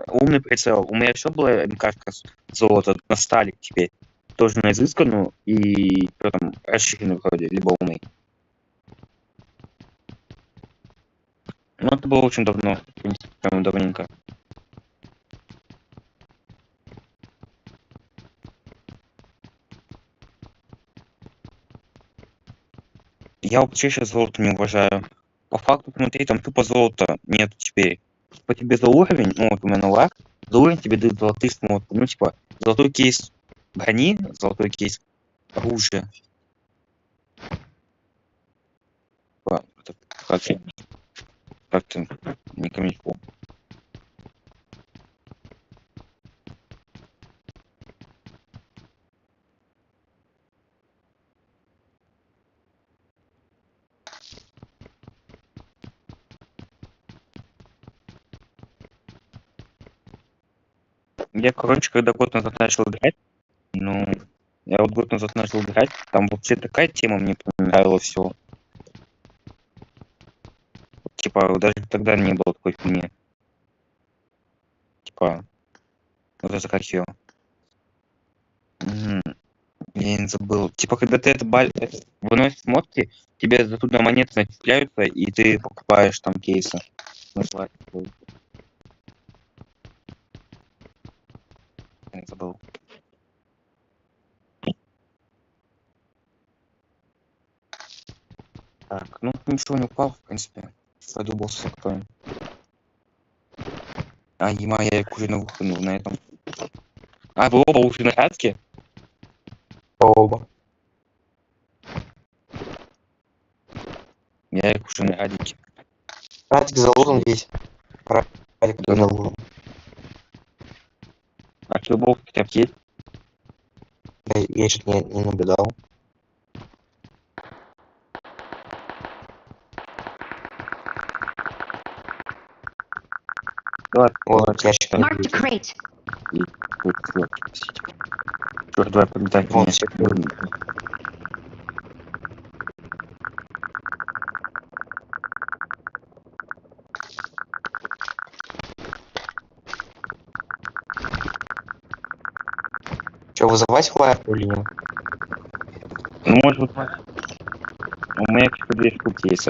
B: умный прицел. У меня еще была МКшка золота на стале теперь. Тоже на изысканную и что там, расширенный вроде, либо умный. Ну, это было очень давно, в принципе, прям давненько. Я вообще сейчас золото не уважаю. По факту, смотри, там тупо золота нет теперь. По тебе за уровень, ну вот у меня лак, за уровень тебе дают золотые смотры. Ну типа, золотой кейс брони, золотой кейс оружия. Это как-то не камильфо. Я, короче, когда год назад начал играть, ну, я вот год назад начал играть, там вообще такая тема мне понравилась все. Типа, даже тогда не было такой фигни. Типа, вот это как ее. Я не забыл. Типа, когда ты это выносишь мотки, тебе за туда монеты начисляются, и ты покупаешь там кейсы. Называется. Я забыл. Так, ну ничего не упал, в принципе. Пойду босса закроем. Ема, я их уже выхнул на этом. Вы оба уже на хатке?
C: Оба.
B: Я их уже на радике.
C: Радик заложен весь. Радик
B: Да.
C: заложен.
B: А килбов хотя бы есть?
C: Я что-то не наблюдал.
B: Давай,
C: Вот, я что-то не
E: Marked a
C: вижу.
E: crate.
B: Черт, давай подлетать.
C: Вон
B: мне.
C: все. Что, вызывать флайер или нет?
B: Ну, может быть, у меня типа 2 штуки есть.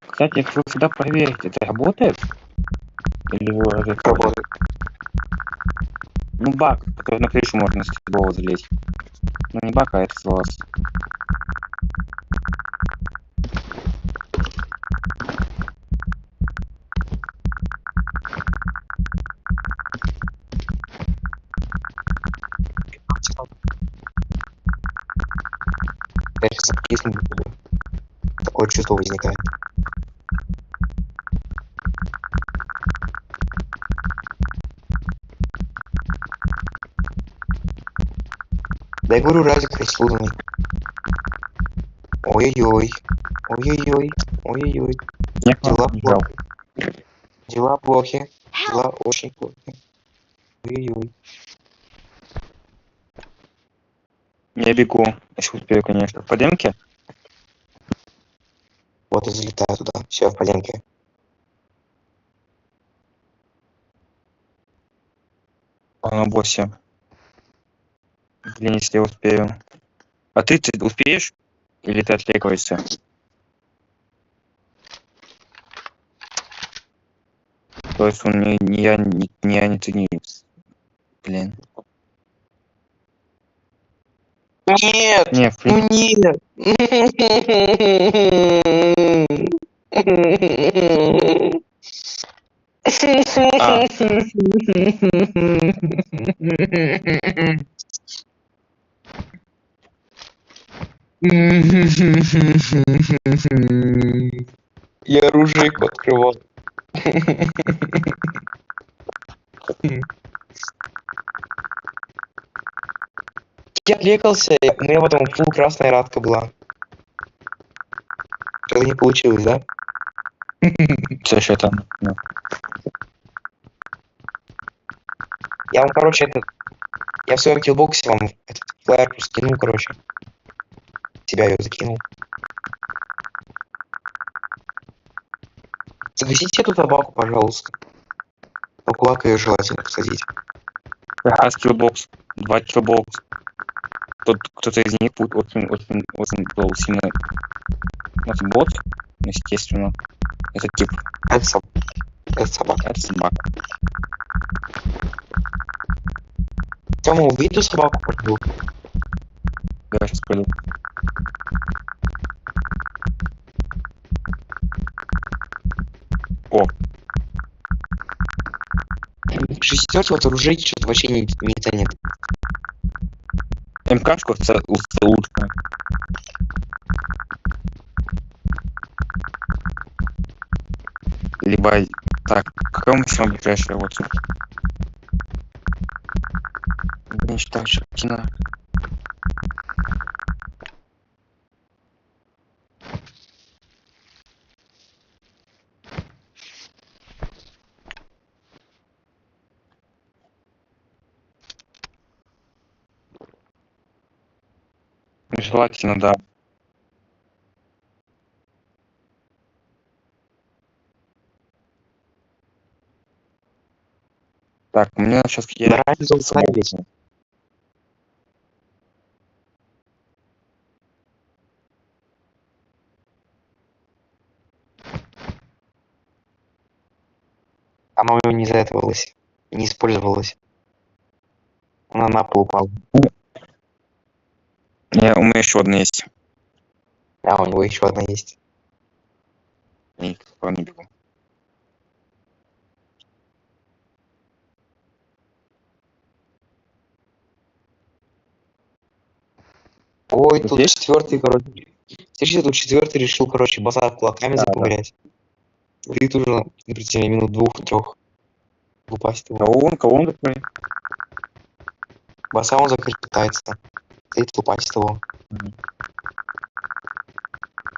B: Кстати, я хотел всегда проверить, это работает? Или его разыгрывают?
C: Работает.
B: Ну, баг, который на крышу можно с любого залезть. Ну, не баг, а это слаз.
C: Я сейчас откисну. Такое чувство возникает. Да я говорю, Радик рисунный. Ой-ой-ой. Ой-ой-ой. Ой-ой-ой.
B: Я
C: Дела
B: не взял.
C: плохи. Дела плохи.
E: Help!
C: Дела очень плохи. Ой-ой-ой.
B: Я бегу, если успею, конечно. В подземке?
C: Вот и залетаю туда. Все, в поленке.
B: На боссе. Блин, если я успею. А ты успеешь? Или ты отвлекаешься? То есть он не ты не... Блин.
C: Нет!
B: Не, в
C: Ну
B: принципе,
C: нет! Я оружейку открывал. Я отвлекался, у меня потом фул красная радка была. Что-то не получилось, да?
B: Все еще там. Ну.
C: Я вам, короче, я в своем киллбоксе вам этот флайерку скинул, короче. Тебя ее закинул. Загасите эту табаку, пожалуйста. На кулак ее желательно посадить.
B: Раз киллбокс, 2 киллбокс. Тут кто-то из них будет очень был сильно бот, естественно. Это тип.
C: Это собака.
B: Это собака.
C: Тёма, убей эту собаку, пожалуйста.
B: Я сейчас пойду. О,
C: Шестерки вот оружейки что-то вообще не тянет.
B: МКшку лучше. Либо... Так, какая максимум ближайшая? Вот. Не считаю, что картина. Желательно, да. Так, у меня сейчас
C: Да, разницу установить. Оно не заэтовалось, не использовалось. Она на пол упала.
B: У меня еще одна есть.
C: А, у него еще одна есть.
B: И скоро не бегу.
C: Ой,
B: Тут
C: тут
B: есть?
C: четвертый, короче. Слушайте, тут четвертый решил, короче, баса кулаками
B: Да,
C: заковырять. Ты тоже на протяжении минут 2-3 упасть его.
B: Кого он такой?
C: Баса он закрыть пытается. Стоит лупать его.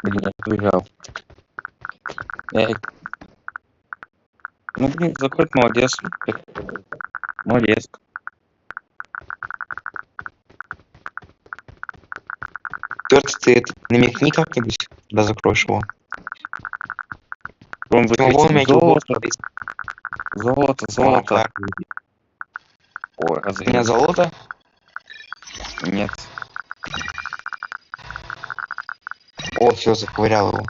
B: Блин, я побежал. Ну, блин, закрыть, молодец. Молодец.
C: Четвертый ты намекни как-нибудь, когда закроешь его.
B: Он
C: Тёма, вон у меня
B: закрыть.
C: киллбокс.
B: Золото. Ой,
C: У меня
B: разрез.
C: золото.
B: Нет.
C: О, все, заковырял его.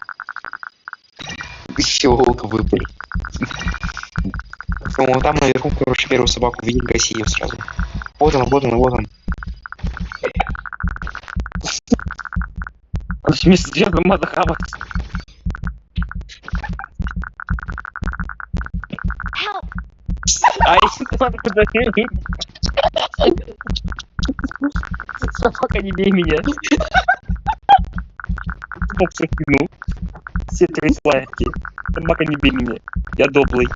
C: Еще волка выпали. Вон там наверху, короче, первую собаку видел, гаси ее сразу. Вот он.
B: Вместе с дедом надо хавать.
E: Help!
B: Ай, ладно, подожди. Собака, не бей меня. Бокс кинул. Все 3 лайки. Собака, не бей меня. Я добрый.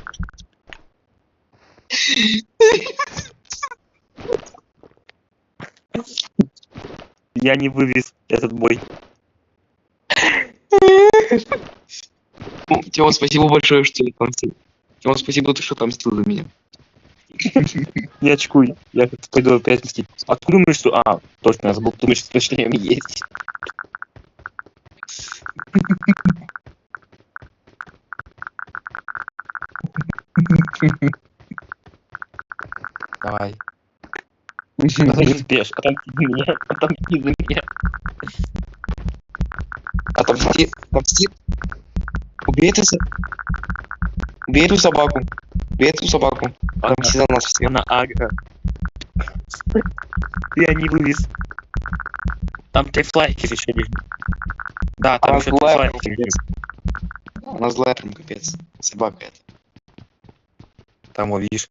B: Я не вывез этот бой.
C: Тёма, спасибо большое, что ты отомстил. Тёма, спасибо, что отомстил за меня.
B: Не очкуй. Я пойду опять мстить. А ты думаешь, что... А, точно, я забыл, думаешь, что шлем есть. Давай. Не успеешь. Отомсти за меня. Отомсти за меня.
C: Отомсти. Убей эту собаку. Отомсти за нас всех.
B: Она агро. Я не вывез. Там 3 флайки еще лежит. Да, там
C: Она
B: еще 3
C: злая,
B: флайки лежит.
C: Она злая там, капец. Собака эта.
B: Там его видишь.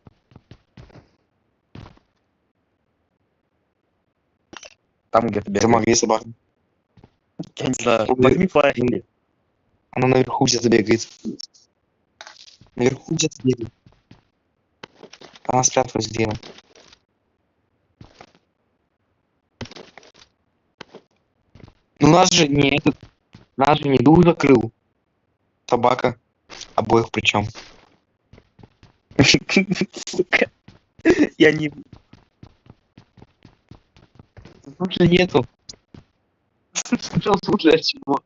B: Там где-то бегает.
C: Замогли собаку.
B: Я не знаю.
C: Ой.
B: Возьми флаг.
C: Она наверху где-то бегает. Наверху где-то бегает. Она спряталась где? Ну нас же не дух закрыл. Собака. Обоих причем.
B: Сука. Я не...
C: Слушай, нету. Слушай, а чего?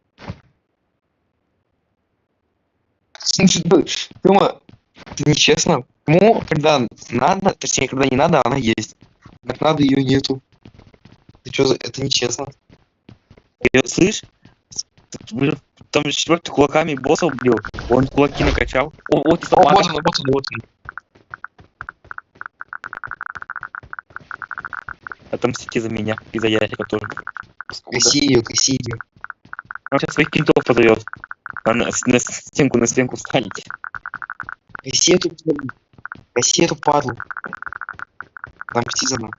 C: Тёма, это нечестно. Ну, когда надо, точнее, когда не надо, она есть. Как надо, ее нету. Ты что за... Это нечестно.
B: Слышь? Вы же там же четвертый кулаками боссов бил. Он кулаки накачал. О, вот и
C: О,
B: собака.
C: вот он, вот он, вот он.
B: Отомстите за меня и за Ярика тоже. Скуда?
C: Коси ее.
B: Он сейчас своих кентов позовет. А на стенку встанете.
C: Коси эту падлу. Она мстит за нас.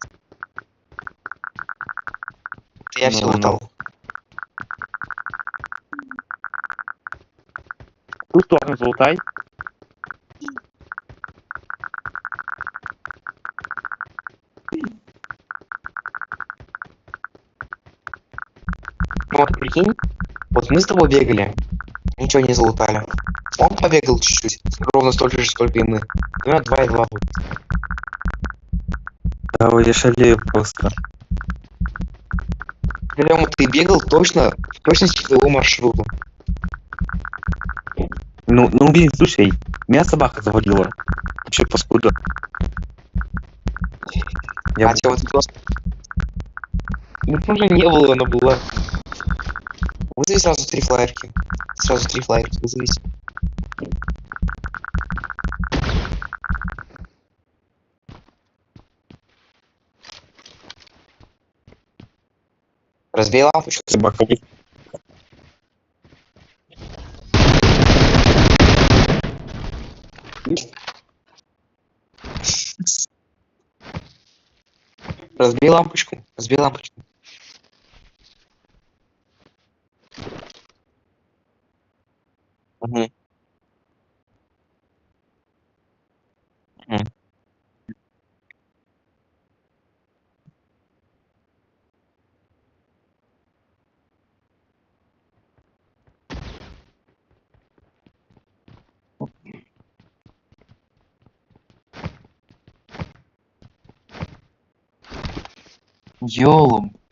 C: Это я все
B: Ну,
C: лутал.
B: В ту сторону залутай.
C: Ну вот прикинь, вот мы с тобой бегали, ничего не залутали. Он побегал чуть-чуть, ровно столько же, сколько и мы. У меня 2,2 будет.
B: Да, я шалею просто.
C: Прямо ты бегал точно, в точности по твоему маршруту.
B: Ну, блин, слушай, меня собака завалила. Ты чё, паскуда? Я
C: А тебя вот просто... Ну уже не было, она была. Вызови сразу 3 флайерки. Сразу 3 флайерки вызовите. Разбей лампочку.
B: собака.
C: Разбей лампочку. Разбей лампочку. Угу. Угу.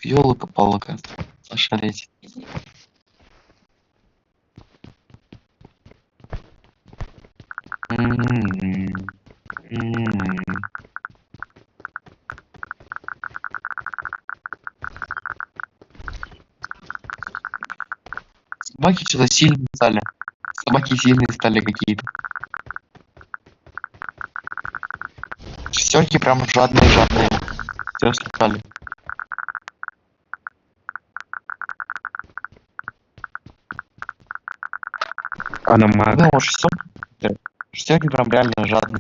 C: Ёлка-палка. Ошалеть. Собаки что-то сильные стали. Собаки сильные стали какие-то. Шестерки прям жадные. Все стали.
B: Она маг.
C: Да, уж шестерки прям реально жадные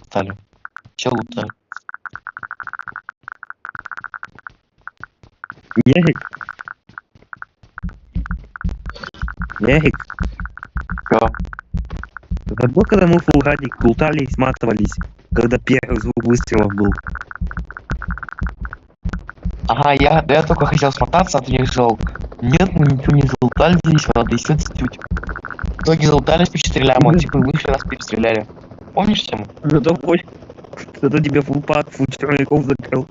C: стали. Че лутают?
B: Ярик,
C: Всё.
B: забыл, когда мы фулгадик лутали и сматывались, когда первый звук выстрелов был.
C: Ага, я только хотел смотаться, а ты мне сказал, нет, мы ничего не залутали здесь, надо еще чуть-чуть. В итоге залутались по 4 ляма, типа вышли, нас перестреляли. Помнишь тему?
B: Зато тебе фулпак, черновиков закрыл.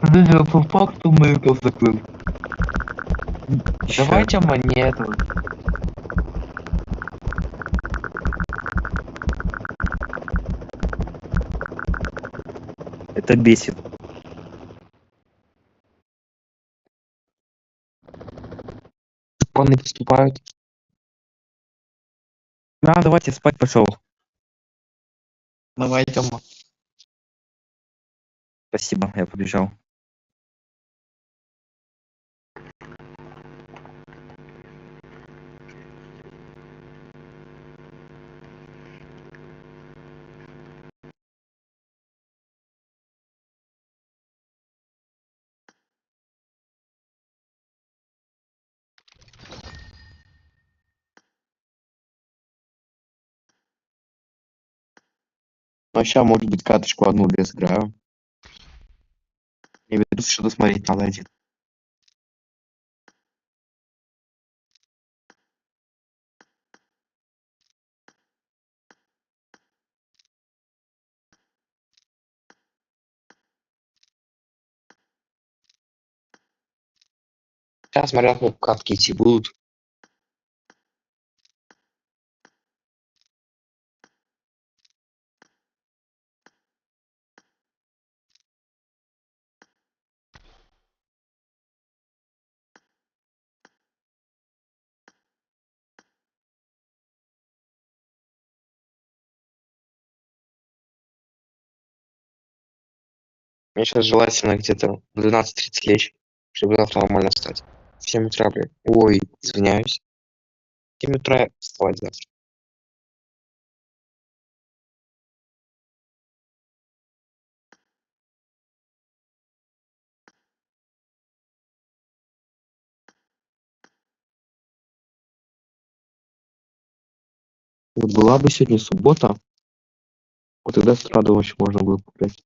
C: Да, я по факту маяков закрыл. Давайте монету.
B: Это бесит.
C: Они поступают.
B: Давайте спать пошел.
C: Давай, Тёма.
B: Спасибо, я побежал.
C: Ну, а ща, может быть, каточку одну я сыграю. Мне видос еще досмотреть надо один. Сейчас смотря сколько катки идти будут. Мне сейчас желательно где-то в 12:30 лечь, чтобы завтра нормально встать. В 7 утра, блин. Ой, извиняюсь. В 7 утра вставать завтра. Вот была бы сегодня суббота, вот тогда с утра вообще можно было погулять.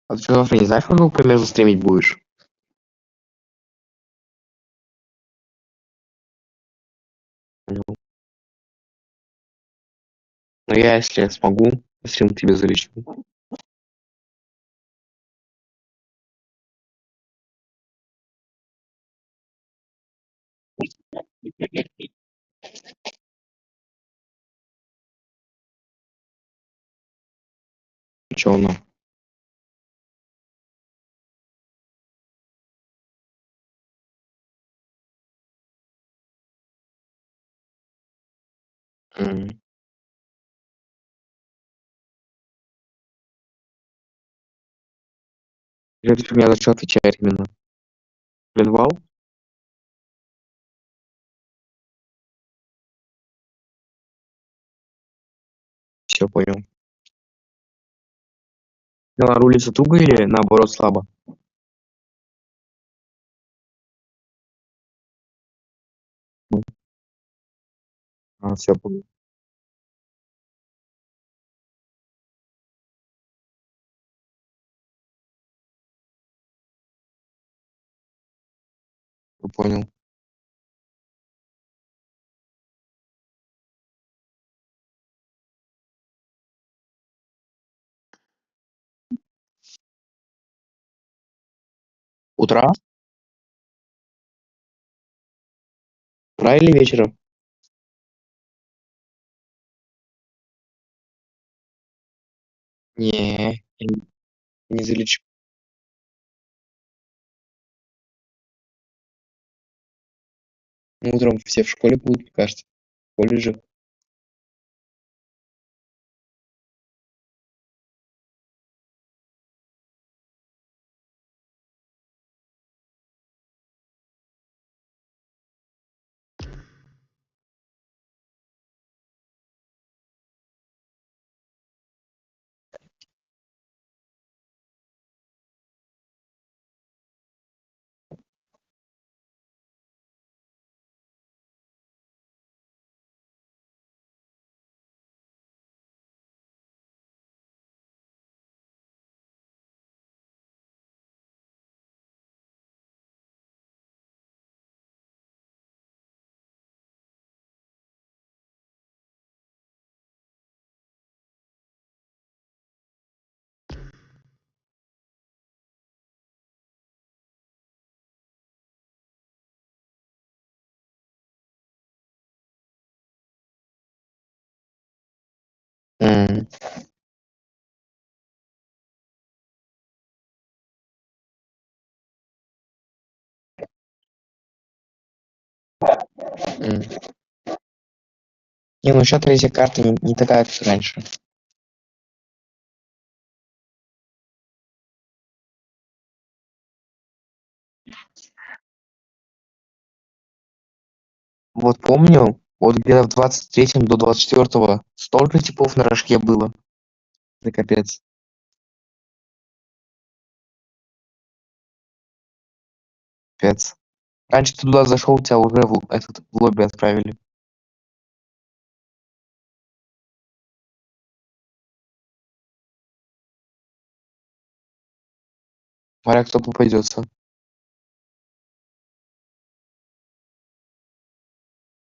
C: А ты что, завтра не знаешь, какой примерно стримить будешь? Ну, ну я, если смогу, стрим тебе залечу. Чё оно? М. Это фигня за что отвечает именно? Линвал? Все понял. Она рулится туго или наоборот слабо? Ну, все понял. Понял. Утра? Утра или вечером? Не, я не залечу. Ну, утром все в школе будут, мне кажется. В колледже. М, м. Не, ну сейчас третья карта не такая, как раньше. Вот помню, вот где-то в 23-м до 24-го столько типов на рожке было. Это капец. Капец. Раньше ты туда зашел, тебя уже в лобби отправили. Смотря кто попадется.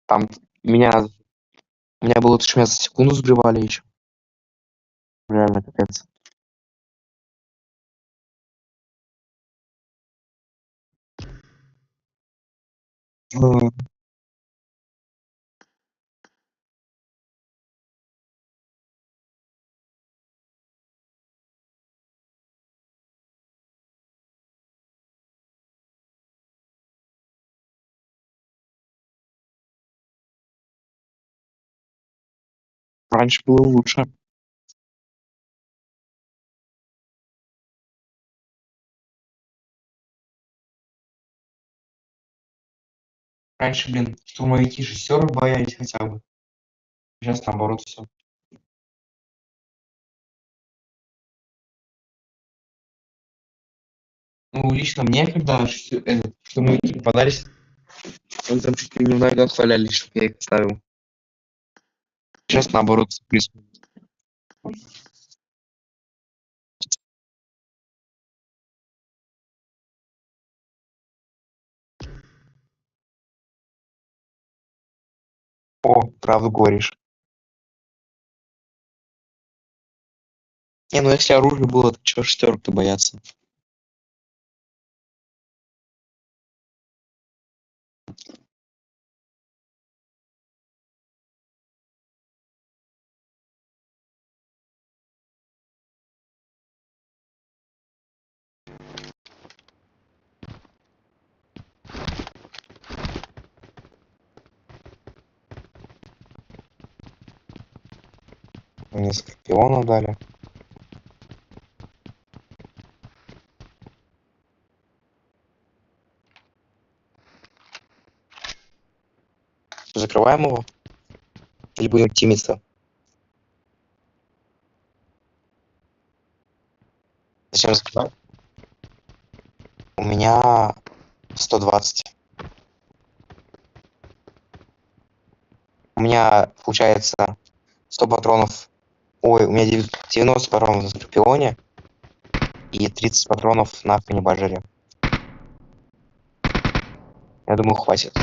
C: Там меня, меня было то, что меня за секунду сбривали еще. Реально капец. М, Раньше было лучше. Раньше, блин, штурмовики шестерок боялись хотя бы. Сейчас наоборот все. Ну, лично мне, когда штурмовики попадались, они там чуть ли не в ногах валялись, чтобы я их ставил. Сейчас наоборот происходит. О, правду говоришь. Не, ну если оружие было, то чего шестерок-то бояться? Мне скорпиона дали. Закрываем его? Или будем тимиться? Зачем закрывать? У меня 120. У меня получается 100 патронов. Ой, у меня 90 патронов на скорпионе и 30 патронов на каннибажере. Я думаю, хватит.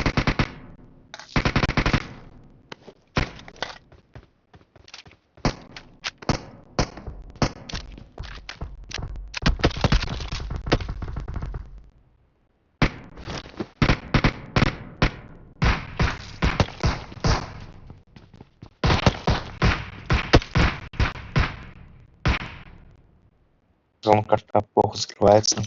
C: Зона как-то плохо закрывается.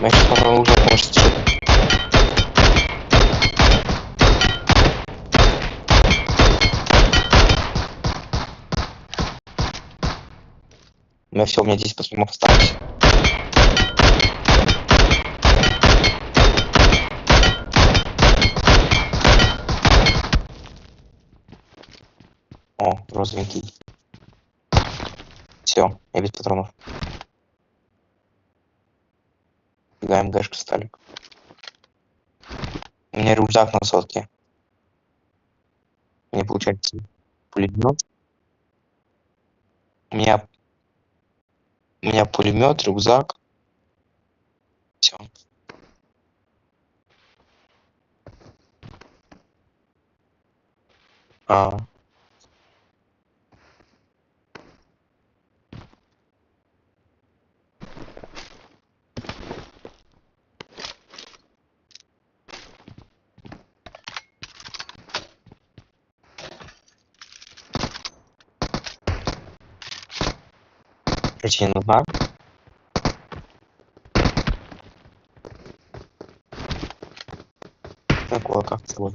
C: У меня сейчас патрон уже может что-то. У меня все, у меня 10 патронов осталось. О, розовенький. Все, я без патронов. Да, МГшка Сталик. У меня рюкзак на сотке. Мне получается пулемет. У меня пулемет, рюкзак. Все. А, тебе не нужна? вот.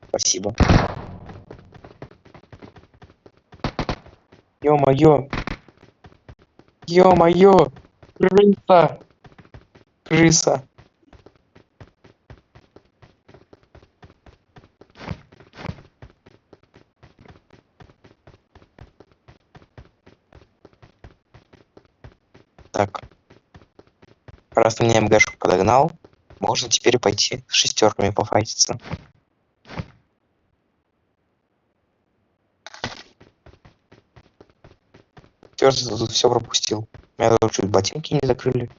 C: Спасибо. Ё-моё! Ё-моё! Крыса! Крыса! Так. Раз ты мне МГшку подогнал, можно теперь пойти с шестерками пофайтиться. Чёрт, я тут все пропустил. Меня тут чуть ботинки не закрыли.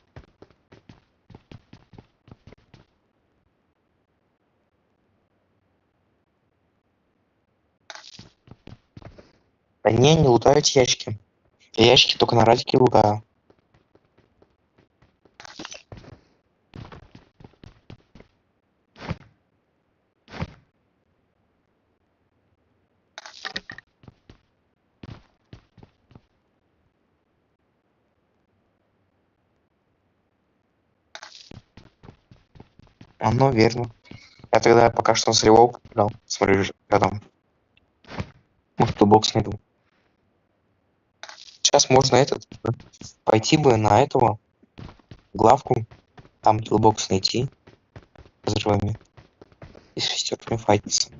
C: Да не лутают ящики. Я ящики только на радике лутаю. Оно верно. Я тогда пока что с левого попадал. Смотрю, рядом. Может, бокс найду. Сейчас можно пойти бы на этого главку, там киллбокс найти с взрывами и с шестерками файтиться.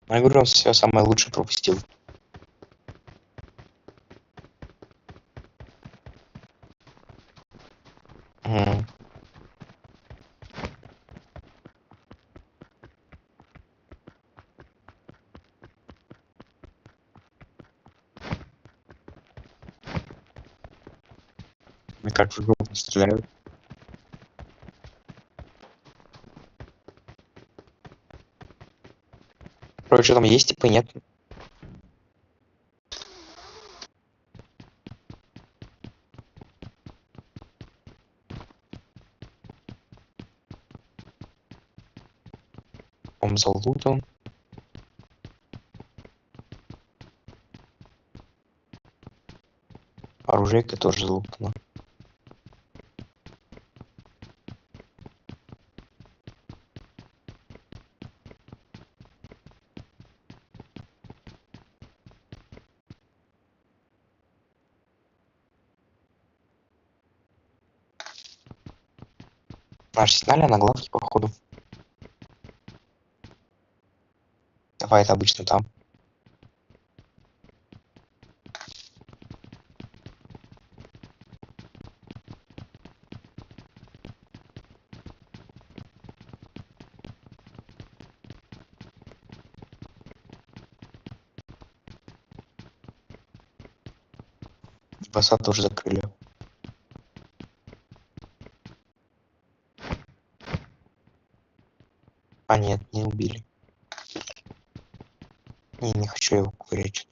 C: Я говорю, он все самое лучшее пропустил. Мгм. И как в группу стреляют. Короче, там есть типа нет. Он залутан. Оружейка тоже залутана. Арсенале на главке, походу. Давай, это обычно там. Баса тоже закрыли. А нет, не убили. Не хочу его курить.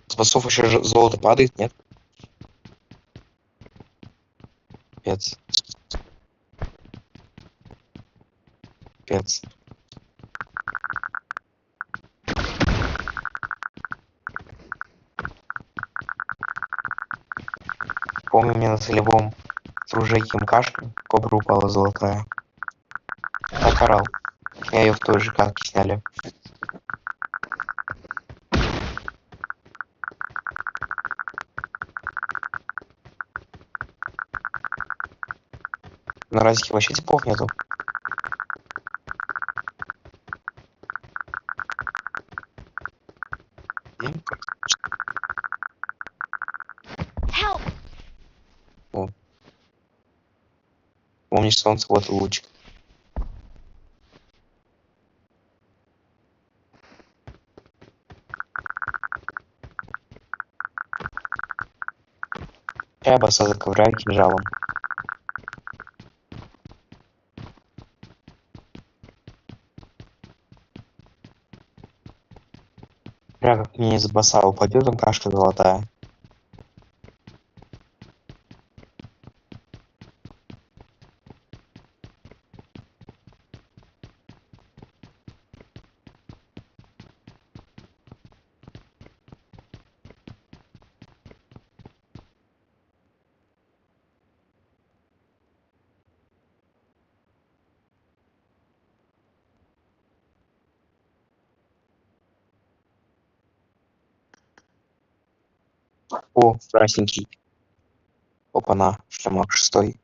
C: С басов еще золото падает, нет? Пец. Пец. Помню, мне на целевом с ружейки МКшка кобра упала золотая. Так орал. Я ее в той же катке сняли. На разике вообще типов нету. Помнишь солнце, вот и лучик. Я боса заковыряю кинжалом. Бля, как мне из боса упадет, там кашка золотая. О, красненький. Опа-на, шлемак 6.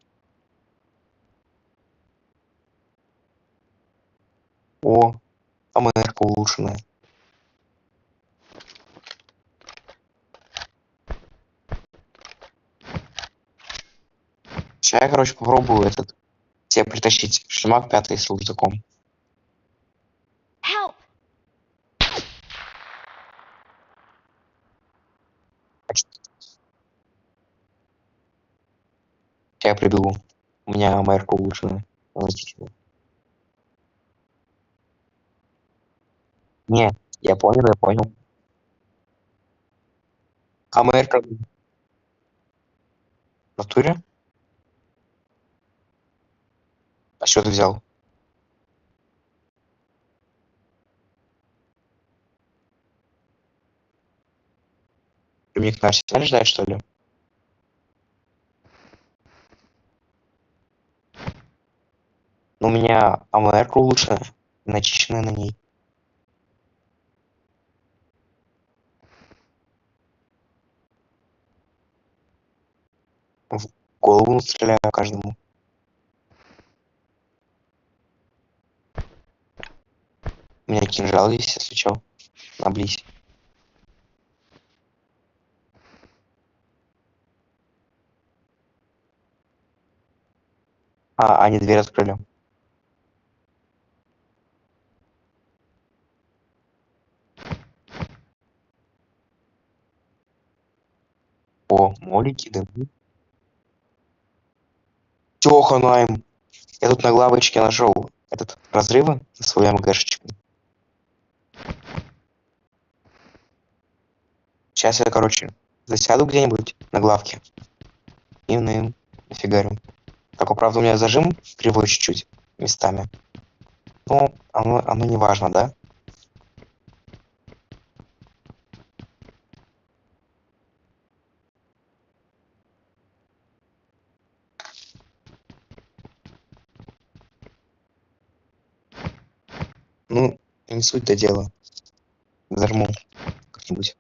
C: О, АМР-ка улучшенная. Сейчас я, короче, попробую тебе притащить шлемак 5 с рюкзаком.
E: Help!
C: Я прибегу. У меня АМР-ка улучшенная. Значительно. Не, я понял. АМР-ка в натуре? А что ты взял? Ты мне на арсенале ждать, что ли? Ну, у меня АМР-ка улучшенная. Начищенная на ней. В голову стреляю каждому. У меня кинжал есть, если чё. Наблизь. Они дверь открыли. О, молики, да. Тёханаем. Я тут на главочке нашел этот разрывы на свою МГшечку. Сейчас я, короче, засяду где-нибудь на главке и нафигарю. Только, правда, у меня зажим кривой чуть-чуть местами. Ну, оно не важно, да? Ну, не суть до дела. Взорву как-нибудь.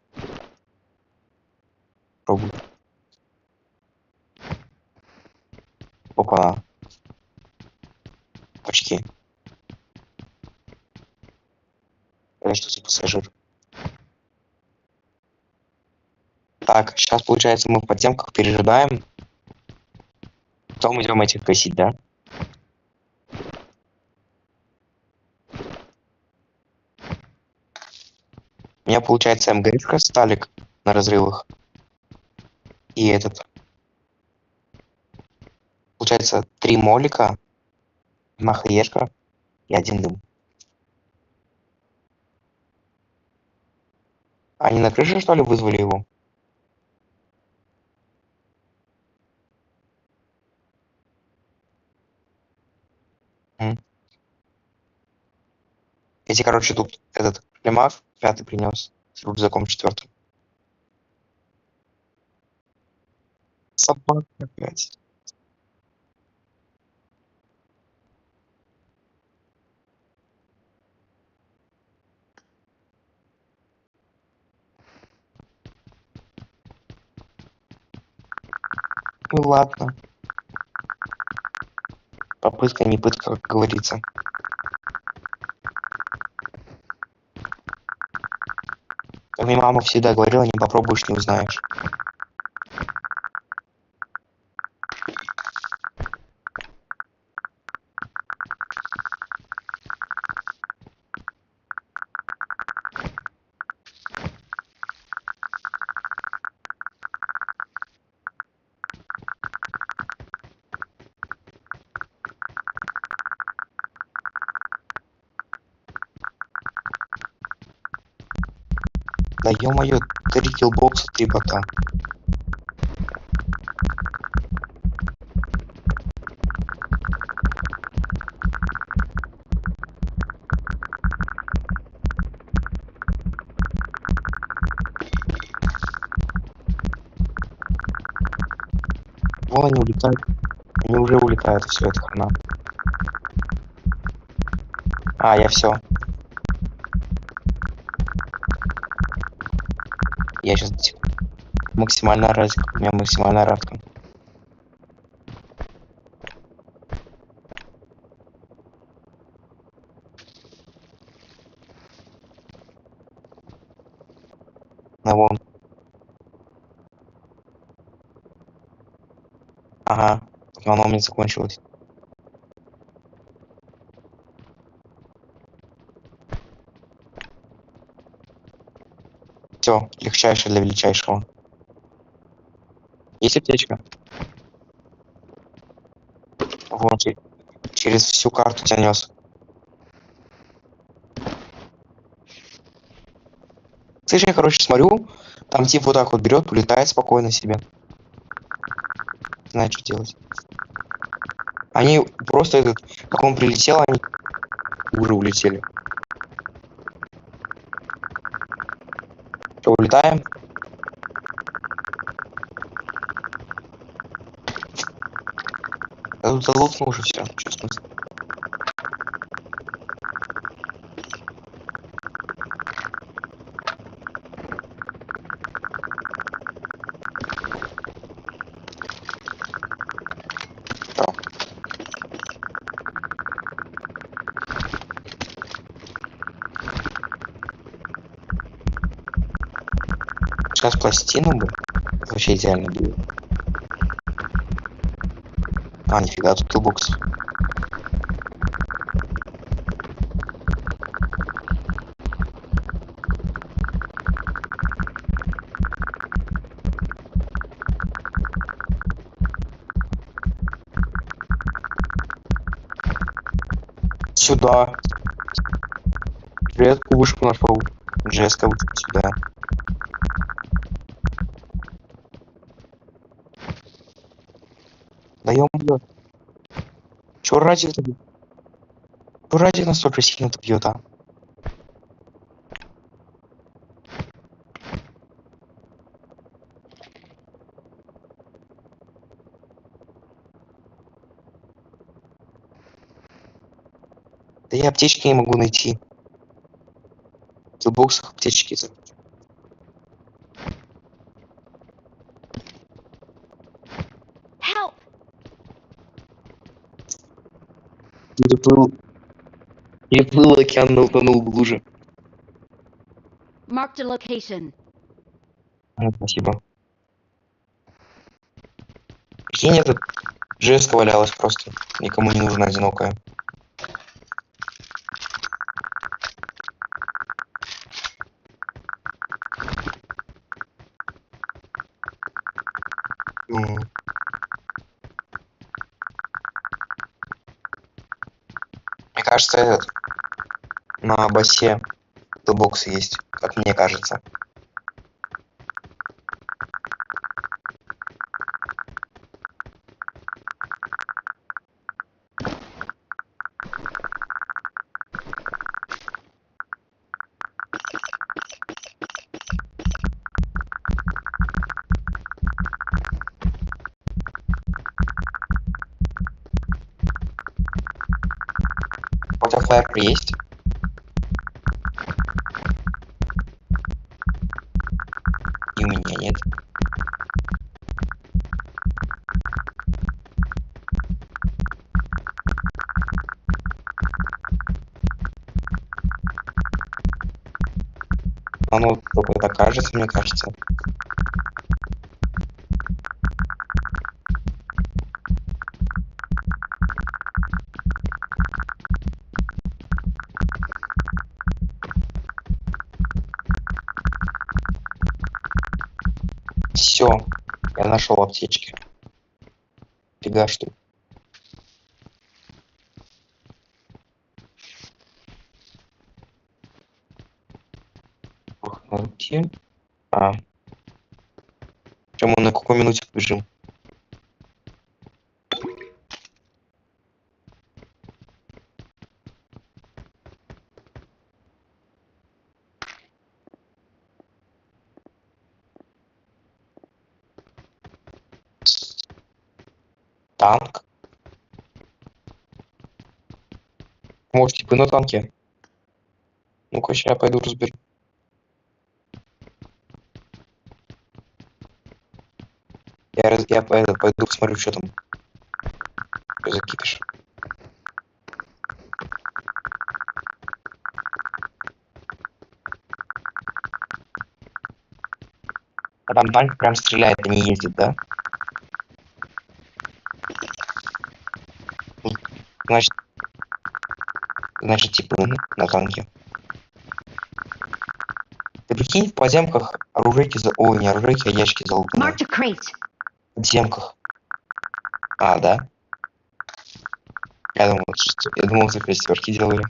C: Пробую. Опа. Почти. Это что за пассажир? Так, сейчас, получается, мы в подземках пережидаем. Потом идем этих гасить, да? У меня получается МГшка, Сталик на разрывах. И этот. Получается 3 молика, 1 хаешка и 1 дым. Они на крыше, что ли, вызвали его? Эти, короче, тут этот шлемак 5 принес с рюкзаком 4. Собака опять. Ну ладно. Попытка не пытка, как говорится. Как мне мама всегда говорила, не попробуешь, не узнаешь. Да ё-моё, 3 киллбокса, 3 бота. Вон они улетают. Они уже улетают, все, это хана. А, я все. Я сейчас максимальная разика. У меня максимальная равка. На вон. Ага. Оно у меня закончилось. Все, легчайшее для величайшего. Есть аптечка? Вот, через всю карту тебя нес. Слышь, я, короче, смотрю, там тип вот так вот берет, улетает спокойно себе. Знает, что делать. Они просто этот, как он прилетел, они уже улетели. Что, улетаем? Я тут залутнул уже все. Что смысл? Что? Сейчас пластину бы. Вообще идеально будет. А, нифига, тут киллбокс. Сюда. Привет, кубышку нашел. Джеска вот сюда. Да ё-моё. Чё ради-то? Чё ради настолько сильно бьет, а? Да я аптечки не могу найти. В киллбоксах аптечки.
E: Help!
C: Я плыл океан, но утонул в луже.
E: Marked a location.
C: Спасибо. Прикинь, эта Джеска валялась просто. Никому не нужна, одинокая. М. Мне кажется, этот на бассе бокс есть, как мне кажется. У тебя флайер есть? И у меня нет. Оно только так кажется, мне кажется. Все, я нашел аптечки. Фига что. Похвалите. А. Чому на какой минуте побежим? Танк. Может, типа на танке. Ну-ка, сейчас я пойду разберу. Я пойду посмотрю, что там. Что за кипиш. А там танк прям стреляет, а не ездит, да? Значит, типа на танке. Ты прикинь, в подземках оружейки Ой, не оружейки, а ящики золотые.
E: Marked a crate.
C: В подземках. А, да? Я думал, за 5 делали.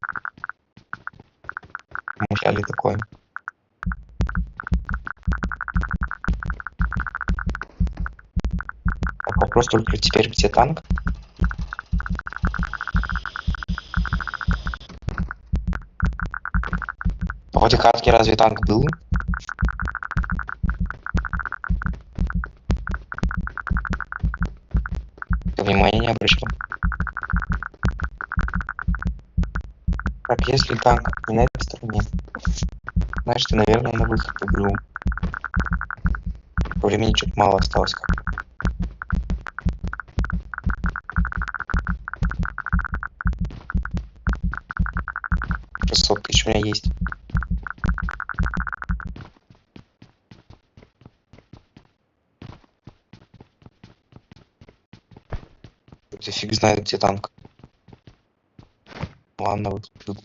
C: Мучали такое. Так, вопрос только теперь, где танк? А в этой катке разве танк был? Ты внимания не обращал? Так, если танк не на этой стороне, значит, наверное, на выход побегу. Времени чуть мало осталось. Как. $600 000 у меня есть. Ты фиг знает, где танк. Ладно, вот тут.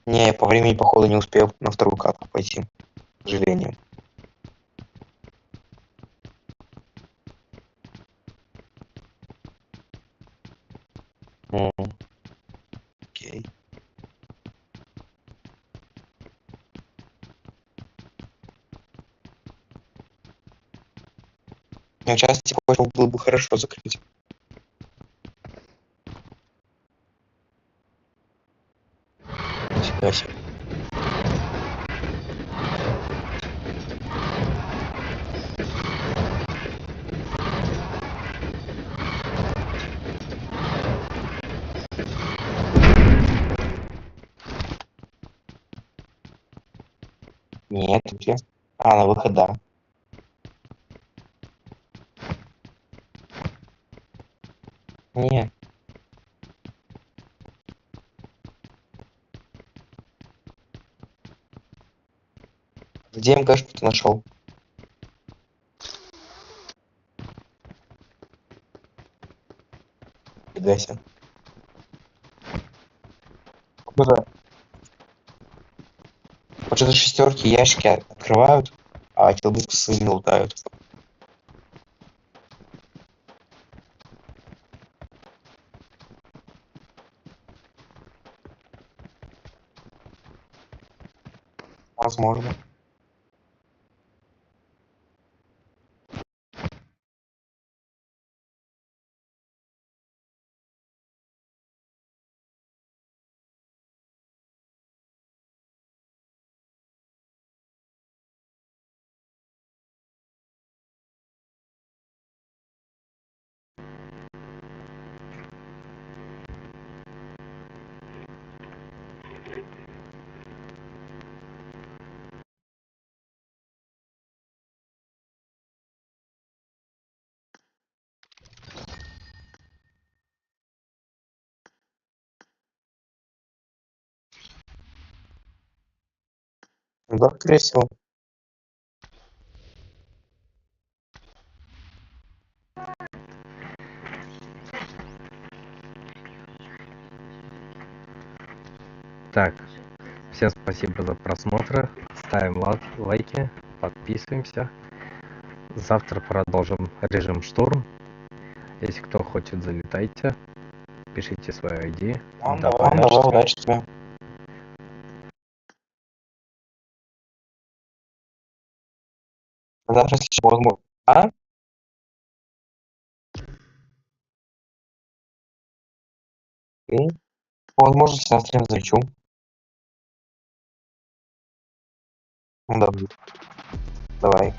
C: Не, я по времени, походу, не успел на вторую катку пойти. К сожалению. Окей. Ну, часть было бы хорошо закрыть. Нифига себе. Нет, где? А, на выход, да. Не. Где МКшку ты нашел? Фига себе. Вот что-то шестерки ящики открывают, а килбуки своими лутают. Возможно. Да, скорее всего.
A: Так, всем спасибо за просмотр. Ставим лайки, подписываемся. Завтра продолжим режим штурм. Если кто хочет, залетайте. Пишите свою ID.
C: Ладно,
A: До
C: ладно, давай,
A: побачення.
C: удачи тебе. Завтра еще возможно. А? Окей. По возможности на стрим залечу. Ну, давай. Давай.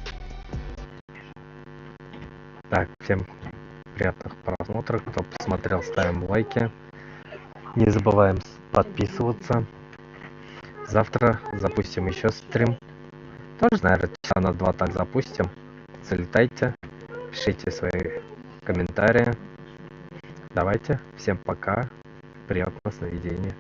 A: Так, всем приятных просмотров. Кто посмотрел, ставим лайки. Не забываем подписываться. Завтра запустим еще стрим. Тоже, наверное, часа на 2 так запустим. Залетайте, пишите свои комментарии. Давайте, всем пока. Приятного сновидения.